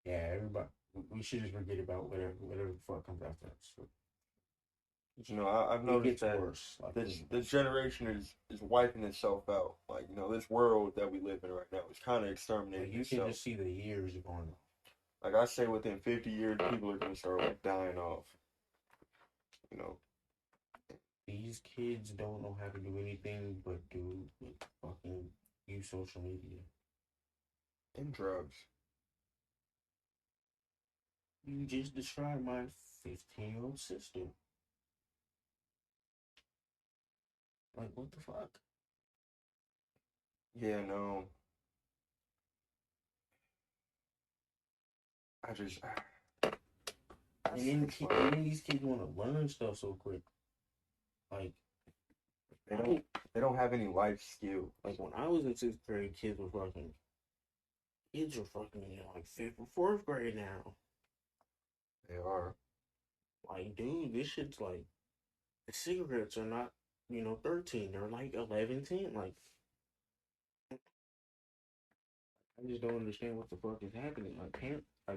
Speaker 2: Yeah, everybody. We should just forget about whatever the fuck comes after us.
Speaker 1: You know, I've noticed that
Speaker 2: worse. Like,
Speaker 1: this generation is wiping itself out. Like, you know, this world that we live in right now is kind of exterminating
Speaker 2: like, you
Speaker 1: itself.
Speaker 2: can just see the years going on.
Speaker 1: Like I say, within 50 years, people are going to start like dying off. You know.
Speaker 2: These kids don't know how to do anything but fucking use social media.
Speaker 1: And drugs.
Speaker 2: You just described my 15-year-old sister. Like, what the fuck?
Speaker 1: Yeah, no. I just.
Speaker 2: And then these kids want to learn stuff so quick. Like,
Speaker 1: they don't have any life skill.
Speaker 2: Like, when I was in 6th grade, kids were fucking in like 5th or 4th grade now.
Speaker 1: They are.
Speaker 2: Like, dude, this shit's like, the cigarettes are not, 13. They're like 11, 10. Like, I just don't understand what the fuck is happening. Like,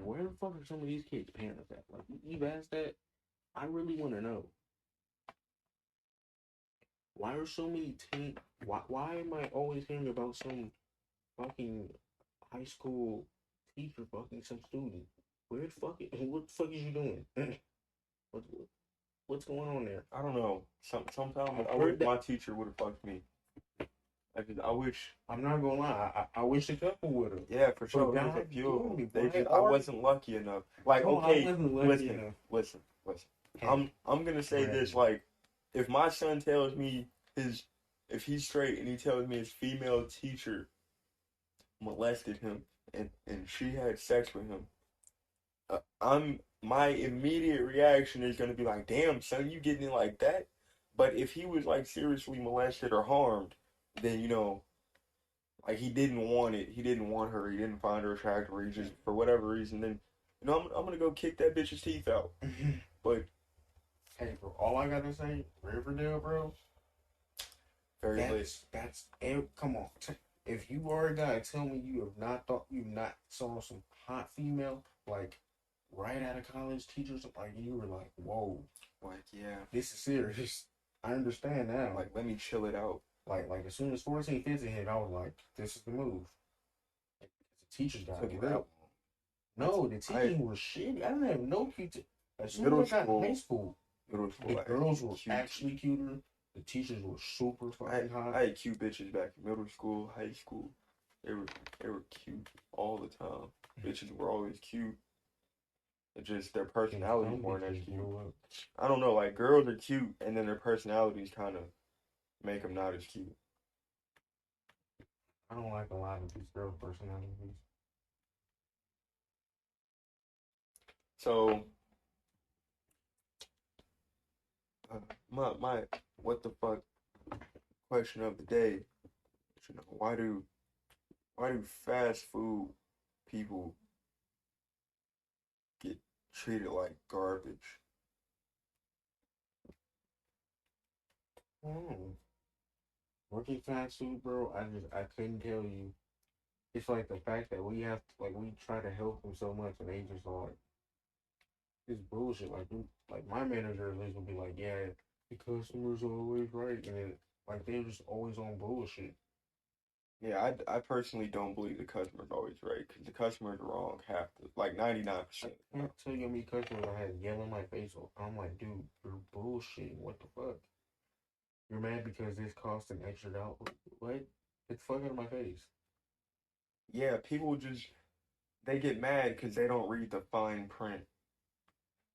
Speaker 2: where the fuck are some of these kids' parents at? Like, you've asked that? I really want to know. Why are so many why am I always hearing about some fucking high school teacher fucking some student? What the fuck is you doing? What's going on there?
Speaker 1: I don't know. Sometimes I wish my teacher would have fucked me. I wish.
Speaker 2: I'm not gonna lie. I wish a couple would have.
Speaker 1: Yeah, for sure.
Speaker 2: But
Speaker 1: There's a
Speaker 2: God
Speaker 1: few of
Speaker 2: damn
Speaker 1: them.
Speaker 2: me,
Speaker 1: They
Speaker 2: boy.
Speaker 1: just I wasn't lucky enough. Like,
Speaker 2: No, I
Speaker 1: okay,
Speaker 2: wasn't lucky enough.
Speaker 1: listen.
Speaker 2: Hey,
Speaker 1: I'm gonna say this.
Speaker 2: Brandon.
Speaker 1: Like, if my son tells me his, if he's straight and he tells me his female teacher molested him and she had sex with him, I'm my immediate reaction is gonna be like, damn, son, you getting it like that? But if he was like seriously molested or harmed, then like he didn't want it. He didn't want her. He didn't find her attractive. Or he just for whatever reason. Then I'm gonna go kick that bitch's teeth out. But
Speaker 2: Hey, bro. All I gotta say, Riverdale, bro.
Speaker 1: very lit.
Speaker 2: That's come on. If you are a guy, tell me you not saw some hot female like right out of college teachers like you were like, whoa,
Speaker 1: Like yeah,
Speaker 2: this is serious. I understand now.
Speaker 1: like let me chill it out.
Speaker 2: Like as soon as 14, 15 hit, I was like, this is the move. The teachers got
Speaker 1: Took it
Speaker 2: real.
Speaker 1: out.
Speaker 2: No, the teachers were shitty. I didn't have no cute. As soon
Speaker 1: Middle
Speaker 2: as I got
Speaker 1: school.
Speaker 2: in high school,
Speaker 1: Middle school.
Speaker 2: the girls were
Speaker 1: cute.
Speaker 2: actually cuter. The teachers were super fucking hot.
Speaker 1: I had cute bitches back in middle school, high school. They were cute all the time. Bitches were always cute. It just their personalities weren't as cute. I don't know, like girls are cute, and then their personalities kind of make them not as cute.
Speaker 2: I don't like a lot of these girl personalities.
Speaker 1: So, my what the fuck question of the day? Why do fast food people get treated like garbage?
Speaker 2: Working fast food, bro. I couldn't tell you. It's like the fact that we try to help them so much, and they just like it's bullshit. Like my manager at least will be like, yeah, the customer's always right, and then like they're just always on bullshit.
Speaker 1: Yeah, I personally don't believe the customer's always right because the customer's wrong half the like 99%.
Speaker 2: I can't tell you how many customers I had yell in my face. I'm like, dude, you're bullshit. What the fuck? You're mad because this cost an extra dollar. What? Get the fuck out of my face.
Speaker 1: Yeah, people just they get mad because they don't read the fine print.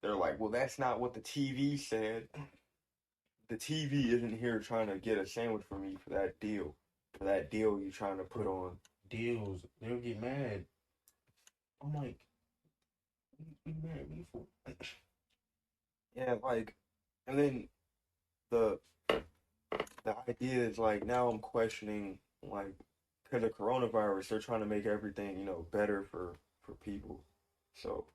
Speaker 1: They're like, well, that's not what the TV said. The TV isn't here trying to get a sandwich for me for that deal you're trying to put on.
Speaker 2: Deals, they'll get mad. I'm like, what you mad at me for?
Speaker 1: Yeah, like, and then the the idea is like now I'm questioning like because of coronavirus, they're trying to make everything better for people. So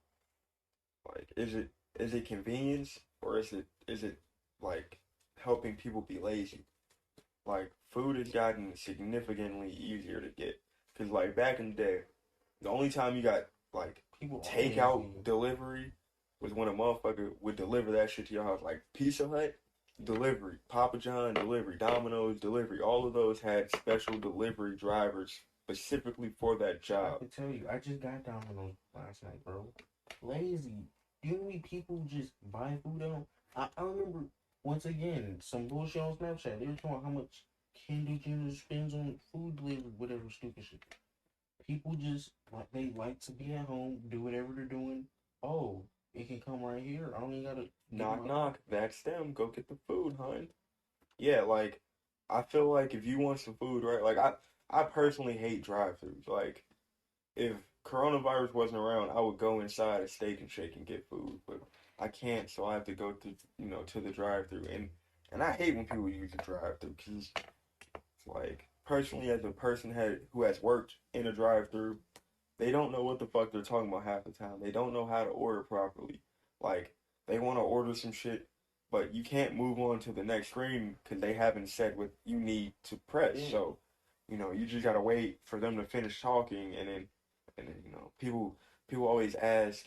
Speaker 1: like, is it convenience or is it like helping people be lazy? Like food has gotten significantly easier to get because like back in the day, the only time you got like
Speaker 2: People
Speaker 1: takeout delivery was when a motherfucker would deliver that shit to your house. Like Pizza Hut delivery, Papa John delivery, Domino's delivery. All of those had special delivery drivers specifically for that
Speaker 2: I
Speaker 1: job.
Speaker 2: can tell you, I just got Domino's last night, bro. Lazy. You know how many people just buy food out? I remember once again some bullshit on Snapchat. They were talking about how much Kendall Jenner spends on food delivery, whatever stupid shit. People just like they like to be at home, do whatever they're doing. Oh, it can come right here. I don't even gotta
Speaker 1: Knock knock, that's them. Go get the food, hun. Yeah, like I feel like if you want some food, right? Like I personally hate drive-throughs. Like if coronavirus wasn't around, I would go inside a Steak and Shake and get food, but I can't, so I have to go to the drive-through, and I hate when people use the drive-through because, like, personally, as a person who has worked in a drive-through, they don't know what the fuck they're talking about half the time. They don't know how to order properly. Like, they want to order some shit, but you can't move on to the next screen because they haven't said what you need to press.
Speaker 2: Yeah.
Speaker 1: So, you just gotta wait for them to finish talking, and then people always ask,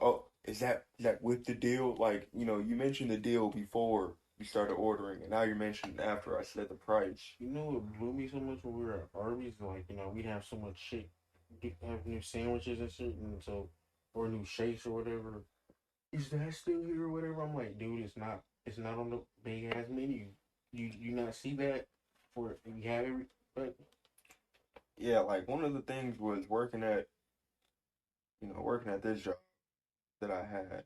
Speaker 1: "Oh, is that with the deal?" Like, you mentioned the deal before you started ordering, and now you're mentioning after I said the price.
Speaker 2: You know what blew me so much when we were at Arby's? Like, we have so much shit, have new sandwiches and shit, and so, or new shakes or whatever. Is that still here or whatever? I'm like, dude, it's not. It's not on the big ass menu. You not see that? For you have every But
Speaker 1: yeah, like one of the things was working at this job that I had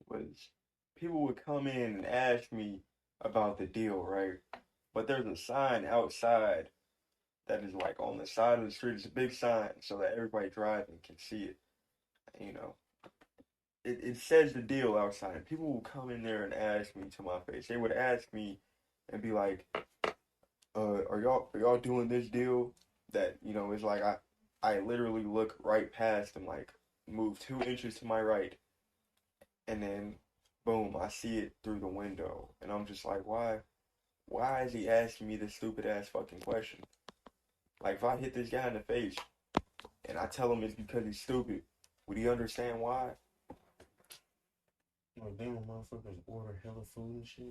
Speaker 1: was people would come in and ask me about the deal, right? But there's a sign outside that is like on the side of the street. It's a big sign so that everybody driving can see it. You know, it says the deal outside. People will come in there and ask me to my face. They would ask me and be like, are y'all doing this deal that is like I literally look right past them, like move 2 inches to my right, and then boom, I see it through the window, and I'm just like, why is he asking me this stupid ass fucking question? Like if I hit this guy in the face and I tell him it's because he's stupid, would he understand why?
Speaker 2: then when motherfuckers order hella food and shit,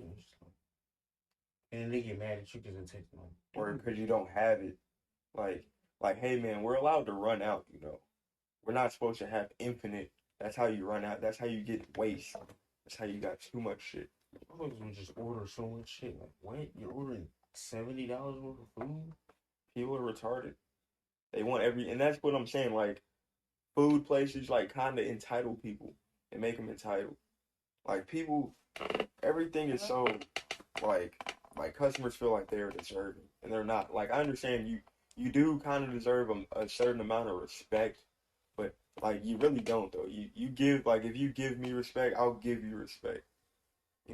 Speaker 2: and, and they get mad at you because it takes long.
Speaker 1: Or because you don't have it. Like, hey man, we're allowed to run out. We're not supposed to have infinite. That's how you run out. That's how you get waste. That's how you got too much shit.
Speaker 2: Motherfuckers would just order so much shit. Like, what? You're ordering $70 worth of food?
Speaker 1: People are retarded. They want and that's what I'm saying. Like, food places, like, kind of entitle people and make them entitled. Like, people, everything is so, like customers feel like they're deserving, and they're not. Like, I understand you do kind of deserve a certain amount of respect, but like you really don't though. You give, like, if you give me respect, I'll give you respect,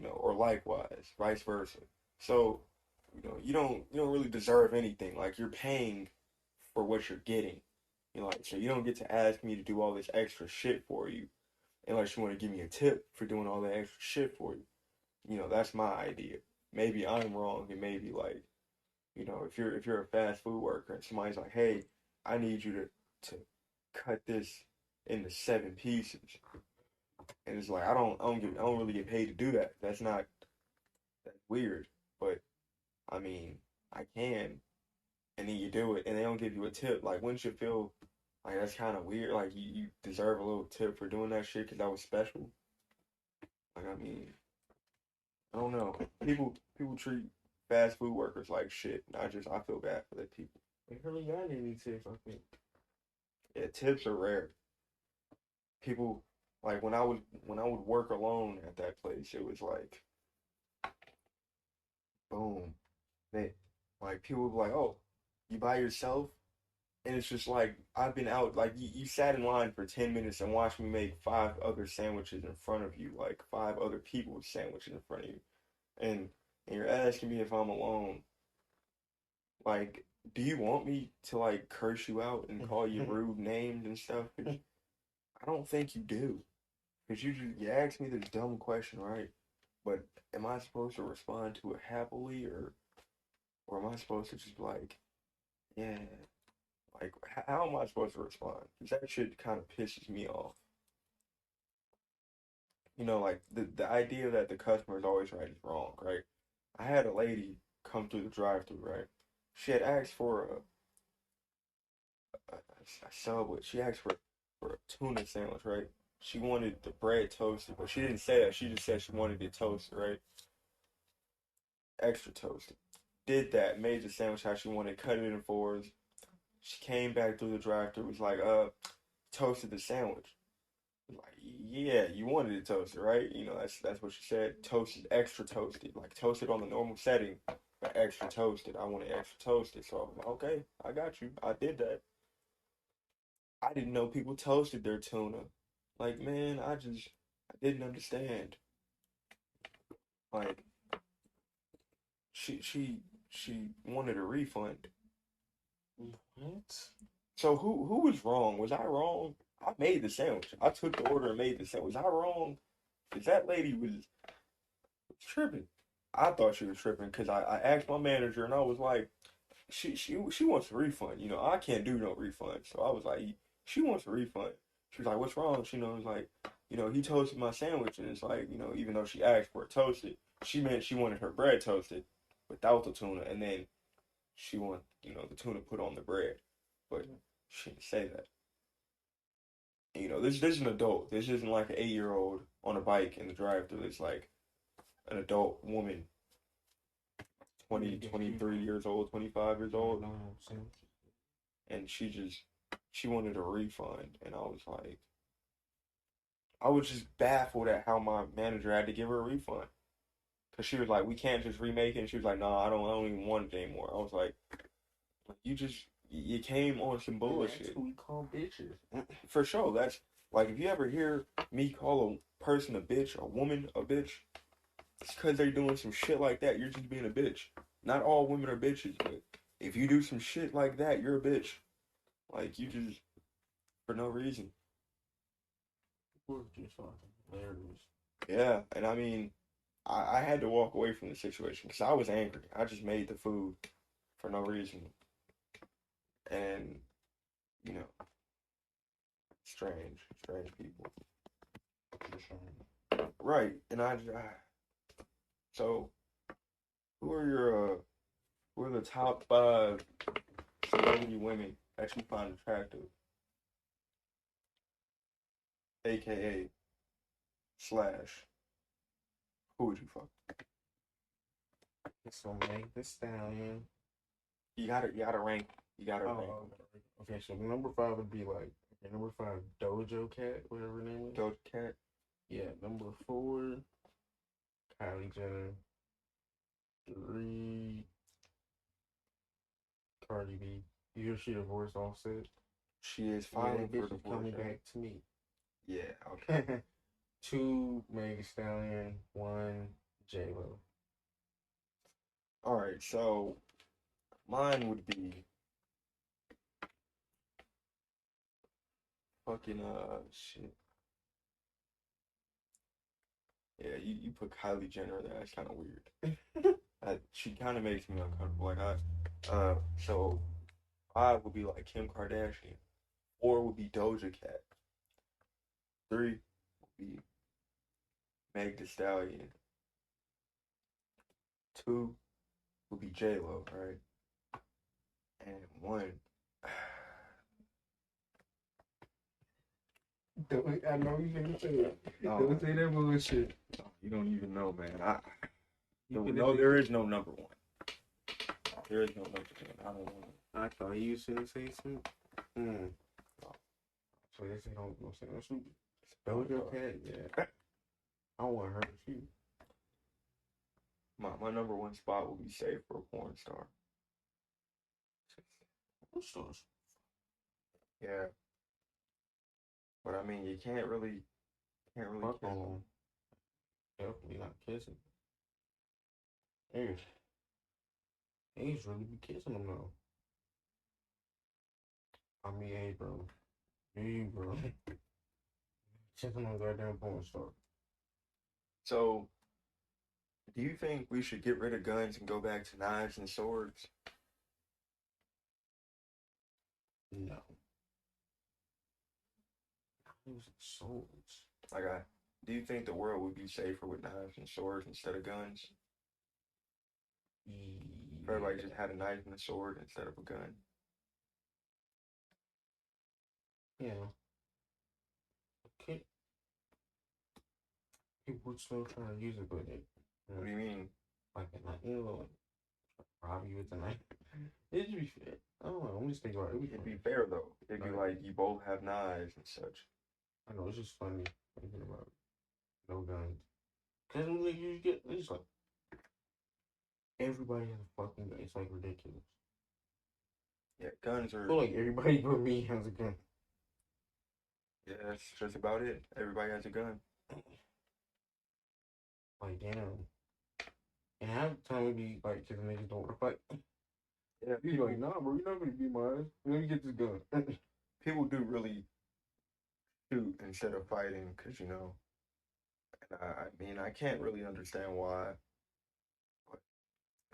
Speaker 1: or likewise, vice versa. So, you don't really deserve anything. Like you're paying for what you're getting. Like so you don't get to ask me to do all this extra shit for you unless you want to give me a tip for doing all that extra shit for you. That's my idea. Maybe I'm wrong, and maybe like, if you're a fast food worker and somebody's like, hey, I need you to cut this into 7 pieces, and it's like I don't really get paid to do that. That's weird, but I mean I can, and then you do it, and they don't give you a tip. Like, wouldn't you feel like that's kind of weird? Like you deserve a little tip for doing that shit because that was special. Like I mean, I don't know. People treat fast food workers like shit. I feel bad for that people.
Speaker 2: They hardly got any tips, I think.
Speaker 1: Yeah, tips are rare. People like when I would work alone at that place, it was like boom. They like people would be like, oh, you by yourself? And it's just like I've been out like you sat in line for 10 minutes and watched me make five other sandwiches in front of you, like five other people's sandwiches in front of you. And and you're asking me if I'm alone. Like, do you want me to like curse you out and call you rude names and stuff? 'Cause I don't think you do. Because you asked me this dumb question, right? But am I supposed to respond to it happily, or am I supposed to just be like, yeah, like how am I supposed to respond? Because that shit kind of pisses me off. Like the idea that the customer is always right is wrong, right? I had a lady come through the drive-through, right? She had asked for a Subway. She asked for a tuna sandwich, right? She wanted the bread toasted, but she didn't say that. She just said she wanted it toasted, right? Extra toasted. Did that, made the sandwich how she wanted, cut it in fours. She came back through the drive-thru, was like, toasted the sandwich. Like, yeah, you wanted it toasted, right? That's what she said. Toasted, extra toasted, like toasted on the normal setting, but extra toasted. I want it extra toasted, so I'm like, okay, I got you. I did that. I didn't know people toasted their tuna. Like, man, I didn't understand. Like, she wanted a refund.
Speaker 2: What?
Speaker 1: So who was wrong? Was I wrong? I made the sandwich. I took the order and made the sandwich. Was I wrong? Because that lady was tripping. I thought she was tripping because I asked my manager and I was like, she wants a refund. I can't do no refund. So I was like, she wants a refund. She was like, what's wrong? She was like, he toasted my sandwich, and it's like, even though she asked for it toasted, she meant she wanted her bread toasted without the tuna, and then she wanted, the tuna put on the bread. But she didn't say that. This is an adult. This isn't like an 8-year-old on a bike in the drive-thru. It's like an adult woman, 20, 23 years old, 25 years old. And she wanted a refund. And I was just baffled at how my manager had to give her a refund. Because she was like, we can't just remake it. And she was like, no, I don't even want it anymore. I was like, you came on some bullshit.
Speaker 2: That's who we call bitches.
Speaker 1: For sure. That's like, if you ever hear me call a person a bitch, a woman a bitch, it's because they're doing some shit like that. You're just being a bitch. Not all women are bitches, but if you do some shit like that, you're a bitch. Like, you just, for no reason. Yeah, and I mean, I had to walk away from the situation because I was angry. I just made the food for no reason. And, you know, strange people. Right, and so, who are the top 5 celebrity women that you find attractive? AKA slash, who would you fuck?
Speaker 2: So Meg the Stallion.
Speaker 1: You gotta rank. You gotta rank.
Speaker 2: Okay, so number 5 would be like number 5 Doja Cat, whatever her name is.
Speaker 1: Doja Cat.
Speaker 2: Yeah, number 4 Kylie Jenner. 3 Cardi B. You hear she divorced Offset?
Speaker 1: She is filing for divorce.
Speaker 2: Coming back to me.
Speaker 1: Yeah. Okay.
Speaker 2: 2 Meg Thee Stallion. 1 J-Lo.
Speaker 1: All right, so mine would be fucking shit. Yeah, you put Kylie Jenner there. That's kind of weird. She kind of makes me uncomfortable. Like so 5 would be like Kim Kardashian. 4 would be Doja Cat. 3 would be Meg Thee Stallion. 2 would be J-Lo, right? And 1.
Speaker 2: I know you're gonna say it. Don't say that bullshit.
Speaker 1: You don't even know, man. There is no number 1. There is no number 1. I don't know.
Speaker 2: I thought you was gonna say something. So they say don't say no stupid. Doja Cat, yeah. I want her to shoot.
Speaker 1: My number 1 spot will be safe for a porn star.
Speaker 2: Porn stars.
Speaker 1: Yeah. But I mean, you can't really kiss them.
Speaker 2: Definitely not kissing. Niggas really be kissing them though. I mean, hey, bro. Hey, bro. Kissing on goddamn porn star.
Speaker 1: So, do you think we should get rid of guns and go back to knives and swords?
Speaker 2: No. Knives and swords.
Speaker 1: Do you think the world would be safer with knives and swords instead of guns?
Speaker 2: Yeah.
Speaker 1: If everybody just had a knife and a sword instead of a gun.
Speaker 2: Yeah. Okay. People would still trying to use it, but
Speaker 1: What do you mean?
Speaker 2: Like a knife, like rob you with a knife. It'd be fair. I don't know. I'm just thinking about it.
Speaker 1: It'd be fair though. It'd be like you both have knives and such.
Speaker 2: I know, it's just funny thinking about no guns. Cause you get, it's like everybody has a fucking gun. It's like ridiculous.
Speaker 1: Yeah, guns are.
Speaker 2: I feel like everybody but me has a gun.
Speaker 1: Yeah, that's just about it. Everybody has a gun.
Speaker 2: Like, damn. And half the time it be like, cause niggas don't want to fight.
Speaker 1: Yeah,
Speaker 2: you be like, nah, bro, you're not gonna beat my ass. Let me get this gun.
Speaker 1: People do really shoot instead of fighting, cause and I mean, I can't really understand why. But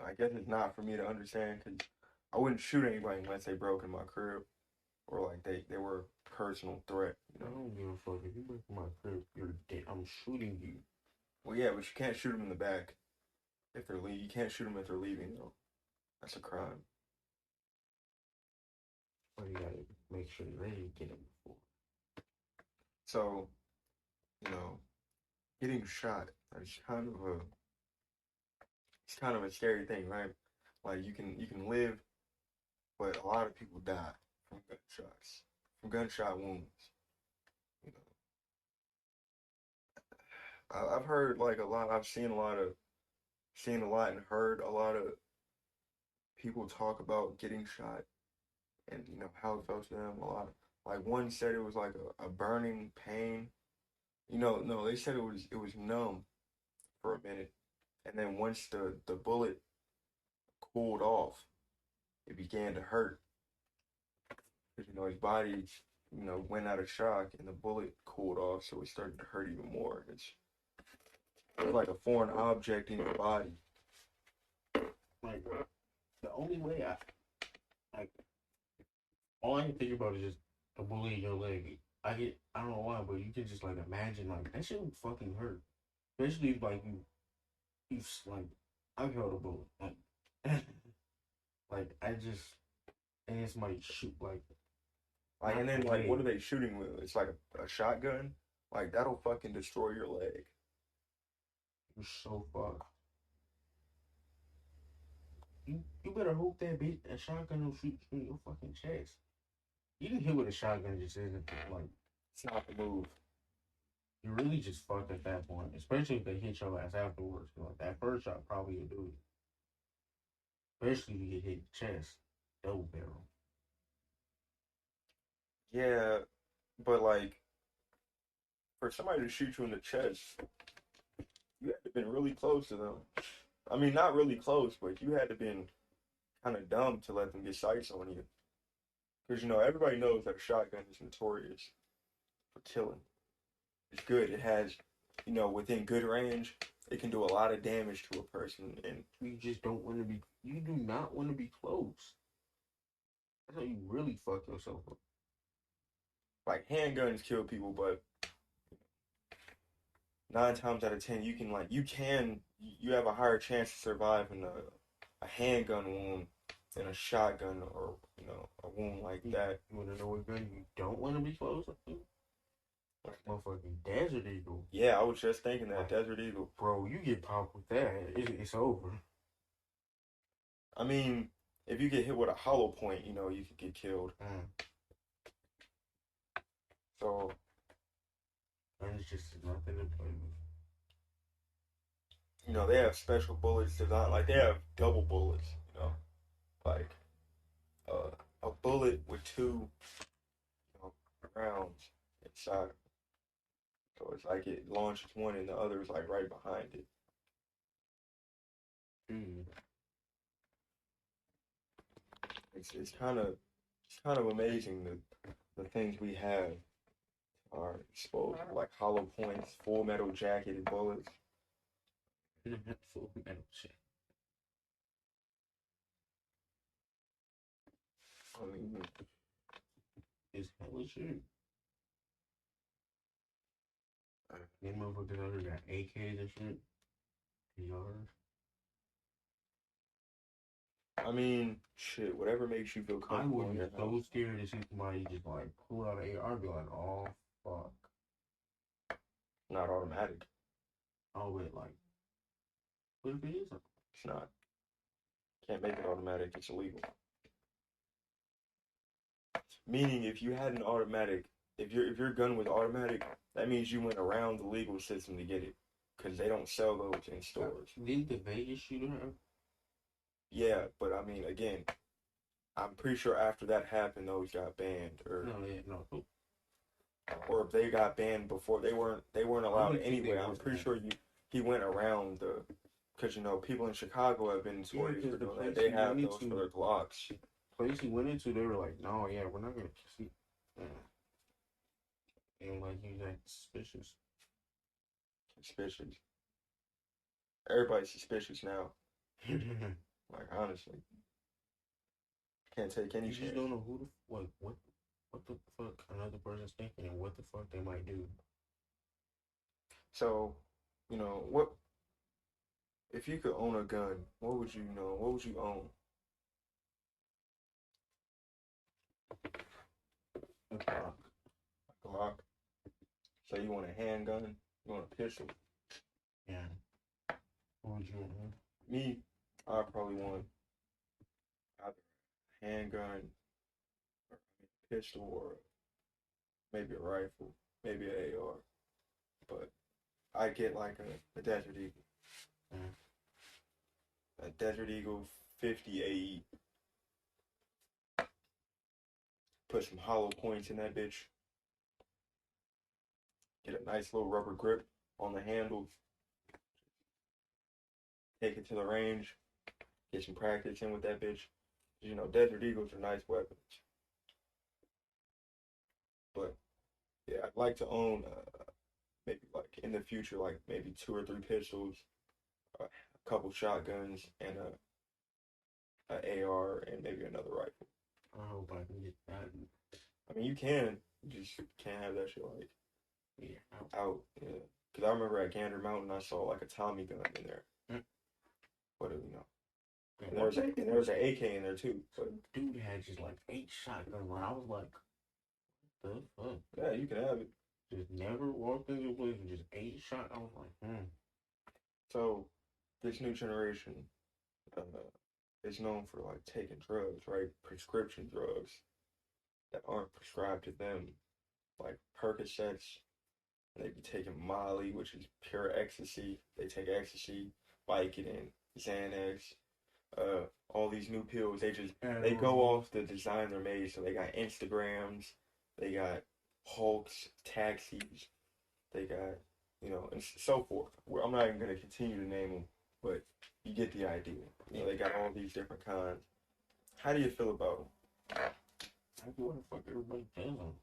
Speaker 1: I guess it's not for me to understand, cause I wouldn't shoot anybody unless they broke in my crib, or like they were a personal threat.
Speaker 2: I don't give a fuck. If you break in my crib, you're dead. I'm shooting you.
Speaker 1: Well, yeah, but you can't shoot them in the back if they're leaving. You can't shoot them if they're leaving, though. That's a crime.
Speaker 2: Well, you gotta make sure you're ready to get them before.
Speaker 1: So, getting shot is kind of a scary thing, right? Like you can live, but a lot of people die from gunshots, from gunshot wounds. You know, I've heard like a lot. I've seen a lot and heard a lot of people talk about getting shot and how it felt to them. A lot of like one said it was like a burning pain. No, they said it was numb for a minute, and then once the bullet cooled off, it began to hurt because his body went out of shock and the bullet cooled off, so it started to hurt even more. It's like a foreign object in your body.
Speaker 2: Like the only way like all I can think about is just a bullet in your leg. I don't know why, but you can just like imagine like that shit would fucking hurt. Especially if like you like I've held a bullet. Like I just and then somebody shoot
Speaker 1: Like,
Speaker 2: not
Speaker 1: and then
Speaker 2: the
Speaker 1: like,
Speaker 2: leg.
Speaker 1: what are they shooting with? It's like a shotgun. Like that'll fucking destroy your leg.
Speaker 2: You're so fucked. You better hope that shotgun will shoot in your fucking chest. You can hit with a shotgun just isn't like
Speaker 1: It's not the move.
Speaker 2: you really just fucked at that point, especially if they hit your ass afterwards. Like that first shot probably will do it. Especially if you get hit in the chest. Double barrel.
Speaker 1: Yeah, but like for somebody to shoot you in the chest, you had to been really close to them. I mean, not really close, but you had to been kind of dumb to let them get sights on you. Because everybody knows that a shotgun is notorious for killing. It's good. It has, within good range, it can do a lot of damage to a person. And
Speaker 2: You just don't want to be. You do not want to be close. That's how you really fuck yourself up.
Speaker 1: like handguns kill people, but 9 times out of 10, you have a higher chance to survive in a handgun wound than a shotgun or a wound like that.
Speaker 2: You want to know what gun you don't want to be close to? Like motherfucking Desert Eagle.
Speaker 1: Yeah, I was just thinking that Desert Eagle.
Speaker 2: Bro, you get popped with that, it's over.
Speaker 1: I mean, if you get hit with a hollow point, you could get killed. So,
Speaker 2: And it's just nothing to play with.
Speaker 1: they have special bullets designed, like they have double bullets, like a bullet with two rounds inside. So it's like it launches one and the other is like right behind it.
Speaker 2: Mm.
Speaker 1: It's kind of amazing the things we have are exposed, like hollow points, full metal jacketed bullets.
Speaker 2: Full metal shit.
Speaker 1: I mean,
Speaker 2: It's hella shit. Them motherfuckers out here got AKs and shit. PRs.
Speaker 1: I mean, shit, whatever makes you feel
Speaker 2: I
Speaker 1: comfortable
Speaker 2: would
Speaker 1: in
Speaker 2: be
Speaker 1: your
Speaker 2: so
Speaker 1: house.
Speaker 2: scared to see somebody just like pull out an AR. I'd be like, oh fuck.
Speaker 1: Not automatic.
Speaker 2: Oh wait, like, what if it is?
Speaker 1: It's not. Can't make it automatic. It's illegal. Meaning, if you had an automatic, if your gun was automatic, that means you went around the legal system to get it, because they don't sell those in stores.
Speaker 2: Didn't the Vegas shooter have?
Speaker 1: Yeah, but I mean, again, I'm pretty sure after that happened, those got banned, or if they got banned before, they weren't allowed anyway. I'm pretty sure he went around because people in Chicago have been notorious for doing that. They have those for their Glocks.
Speaker 2: Place he went into, they were like, no, yeah, we're not gonna see. And like he's like suspicious.
Speaker 1: Suspicious. Everybody's suspicious now. Like honestly, can't take any
Speaker 2: You
Speaker 1: chance.
Speaker 2: just don't know who the what the fuck another person's thinking and what the fuck they might do.
Speaker 1: So, what if you could own a gun? What would you know? What would you own?
Speaker 2: A Glock.
Speaker 1: Glock. So you want a handgun? You want a pistol?
Speaker 2: Yeah. What would you want?
Speaker 1: Me, I probably want handgun, or pistol, or maybe a rifle, maybe an AR. But I get like a Desert Eagle.
Speaker 2: Mm.
Speaker 1: A Desert Eagle 58. Put some hollow points in that bitch. Get a nice little rubber grip on the handle. Take it to the range. Get some practice in with that bitch. You know, Desert Eagles are nice weapons. But yeah, I'd like to own maybe like in the future, like maybe 2 or 3 pistols, a couple shotguns, and a AR, and maybe another rifle.
Speaker 2: I hope I can get that.
Speaker 1: I mean, you can. You just can't have that shit like
Speaker 2: Yeah.
Speaker 1: out. Yeah. Because I remember at Gander Mountain, I saw like a Tommy gun in there.
Speaker 2: Mm.
Speaker 1: But you know, and there was an AK in there too. But
Speaker 2: dude had just like 8 shotguns. And I was like, the fuck?
Speaker 1: yeah, you can have it.
Speaker 2: Just never walked into a place with just 8 shots. I was like,
Speaker 1: So this new generation uh, is known for like taking drugs, right? Prescription drugs that aren't prescribed to them, like Percocets. They be taking Molly, which is pure ecstasy. They take ecstasy, Vicodin, Xanax, all these new pills. They go off the design they're made. So they got Instagrams, they got Hulks, taxis, they got and so forth. I'm not even gonna continue to name them, but you get the idea. You know, they got all these different kinds. How do you feel about them?
Speaker 2: I do what the fuck everybody tells them.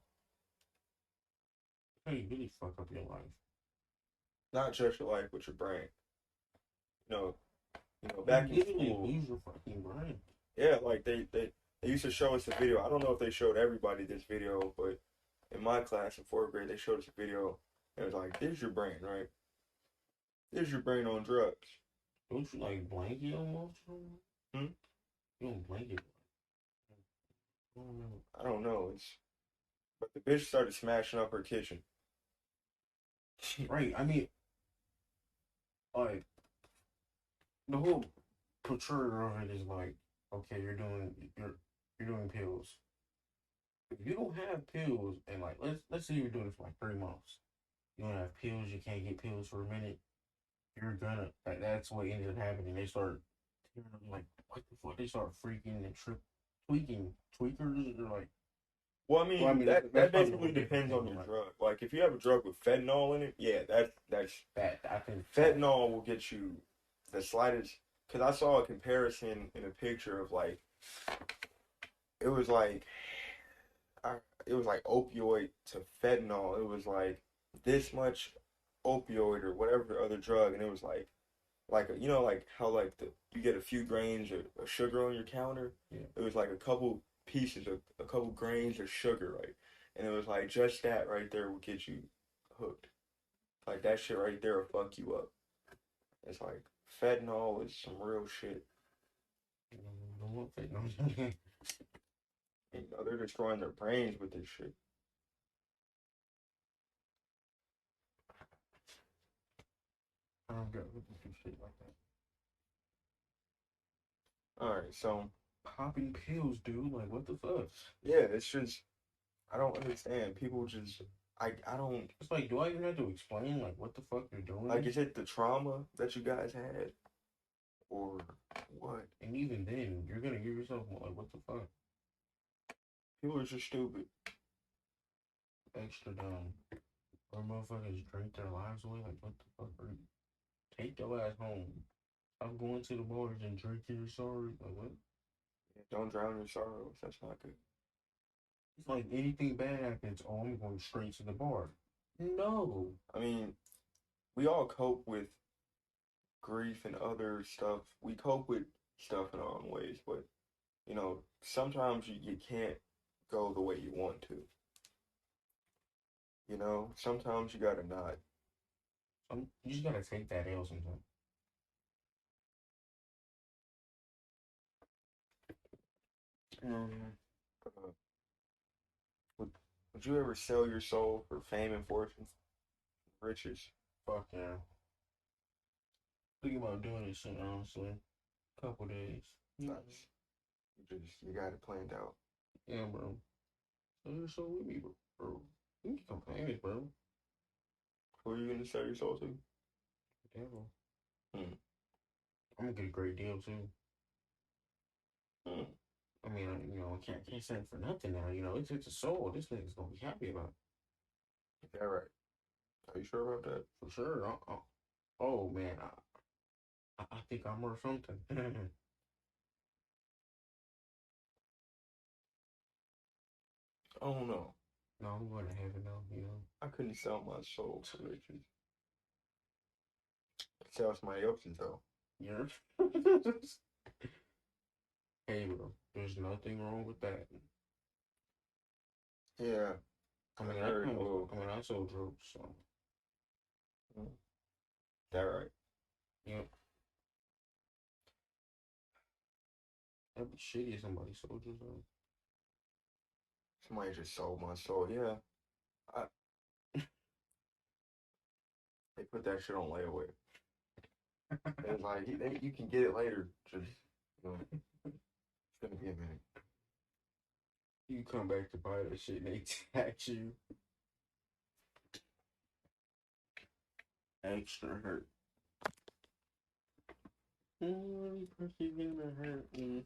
Speaker 2: Hey, you really fuck up your life.
Speaker 1: Not just your life, but your brain. Back in school,
Speaker 2: lose your fucking brain.
Speaker 1: Yeah, like they used to show us a video. I don't know if they showed everybody this video, but in my class in 4th grade, they showed us a video. And it was like, "This is your brain, right? This is your brain on drugs."
Speaker 2: Don't you like blanket almost?
Speaker 1: Hmm?
Speaker 2: You don't blanket.
Speaker 1: I don't know. But the bitch started smashing up her kitchen.
Speaker 2: Right. I mean, like the whole portrayal of it is like, okay, you're doing pills. If you don't have pills, and like let's say you're doing it for like 3 months, you don't have pills, you can't get pills for a minute, you're gonna like that's what ends up happening. They start like what the fuck? They start freaking and tweakers or like.
Speaker 1: Well, I mean, that basically depends on your drug. Like, if you have a drug with fentanyl in it, yeah, that's
Speaker 2: that. I think
Speaker 1: fentanyl will get you the slightest. Because I saw a comparison in a picture of like, it was like, it was like opioid to fentanyl. It was like this much opioid or whatever other drug, and it was like like how like you get a few grains of sugar on your counter.
Speaker 2: Yeah.
Speaker 1: It was like a couple pieces of a couple grains of sugar, right? And it was like just that right there will get you hooked. Like that shit right there will fuck you up. It's like fentanyl is some real shit.
Speaker 2: Don't want fentanyl.
Speaker 1: And, they're destroying their brains with this shit.
Speaker 2: I don't get shit like that.
Speaker 1: Alright, so
Speaker 2: popping pills, dude. Like, what the fuck?
Speaker 1: Yeah, it's just I don't understand. People just I don't.
Speaker 2: It's like, do I even have to explain like what the fuck you're doing?
Speaker 1: Like, is it the trauma that you guys had, or what?
Speaker 2: And even then, you're gonna give yourself like, what the fuck?
Speaker 1: People are just stupid.
Speaker 2: Extra dumb. Or motherfuckers drink their lives away. Like, what the fuck? Are you? Take your ass home. I'm going to the bars and drinking your sorrows. Like, what?
Speaker 1: Yeah, don't drown your sorrows. That's not good.
Speaker 2: It's like anything bad happens, oh, I'm going straight to the bar. No.
Speaker 1: I mean, we all cope with grief and other stuff. We cope with stuff in our own ways, but sometimes you can't go the way you want to. Sometimes you gotta not.
Speaker 2: You just gotta take that L sometimes.
Speaker 1: Would you ever sell your soul for fame and fortune, riches?
Speaker 2: Fuck yeah. Thinking about doing it soon, honestly. Couple days.
Speaker 1: Nice. You got it planned out.
Speaker 2: Yeah, bro. So with me, bro. We can come play this, bro.
Speaker 1: Who are you gonna sell your soul to?
Speaker 2: Devil.
Speaker 1: Hmm.
Speaker 2: I'm gonna get a great deal too.
Speaker 1: Hmm.
Speaker 2: I mean, I can't sell it for nothing now. It's a soul. This nigga's gonna be happy about
Speaker 1: Is that right? Are you sure about that?
Speaker 2: for sure. Oh man, I think I'm worth something.
Speaker 1: I don't know.
Speaker 2: No, I'm going to heaven though.
Speaker 1: I couldn't sell my soul to riches. Sell somebody else's though.
Speaker 2: You're hey, bro. There's nothing wrong with that.
Speaker 1: Yeah.
Speaker 2: I mean, I sold drugs, so
Speaker 1: Hmm. That right?
Speaker 2: yeah. That'd be shitty if somebody sold you something.
Speaker 1: Somebody just sold my soul. Yeah. I, they put that shit on layaway. It's like you can get it later. Just it's gonna be a minute.
Speaker 2: You come back to buy that shit and they tax you. Extra hurt. Pussy gonna hurt me.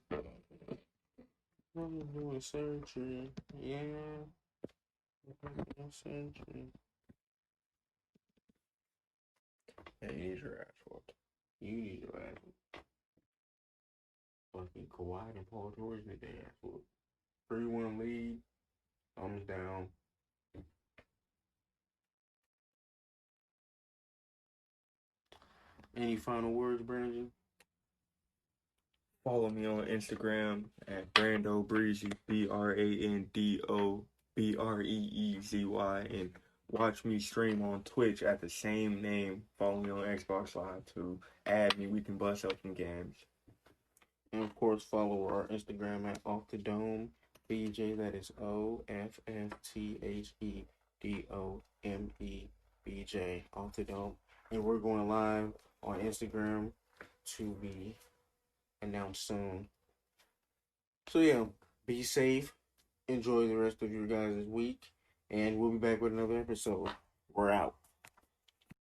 Speaker 2: I'm doing surgery. Yeah. I'm doing surgery.
Speaker 1: Yeah, you need your ass whooped.
Speaker 2: You need your ass whooped. Fucking Kawhi and Paul George need their ass whooped. 3-1 lead. Thumbs down. Any final words, Brandon?
Speaker 1: Follow me on Instagram at Brando Breezy, BrandoBreezy, and watch me stream on Twitch at the same name. Follow me on Xbox Live too. Add me, we can bust up some games.
Speaker 2: And of course, follow our Instagram at Off the Dome BJ. That is OFFTHEDOME Off the Dome. And we're going live on Instagram to be announced soon. So yeah, be safe. Enjoy the rest of your guys' week, and we'll be back with another episode. We're out.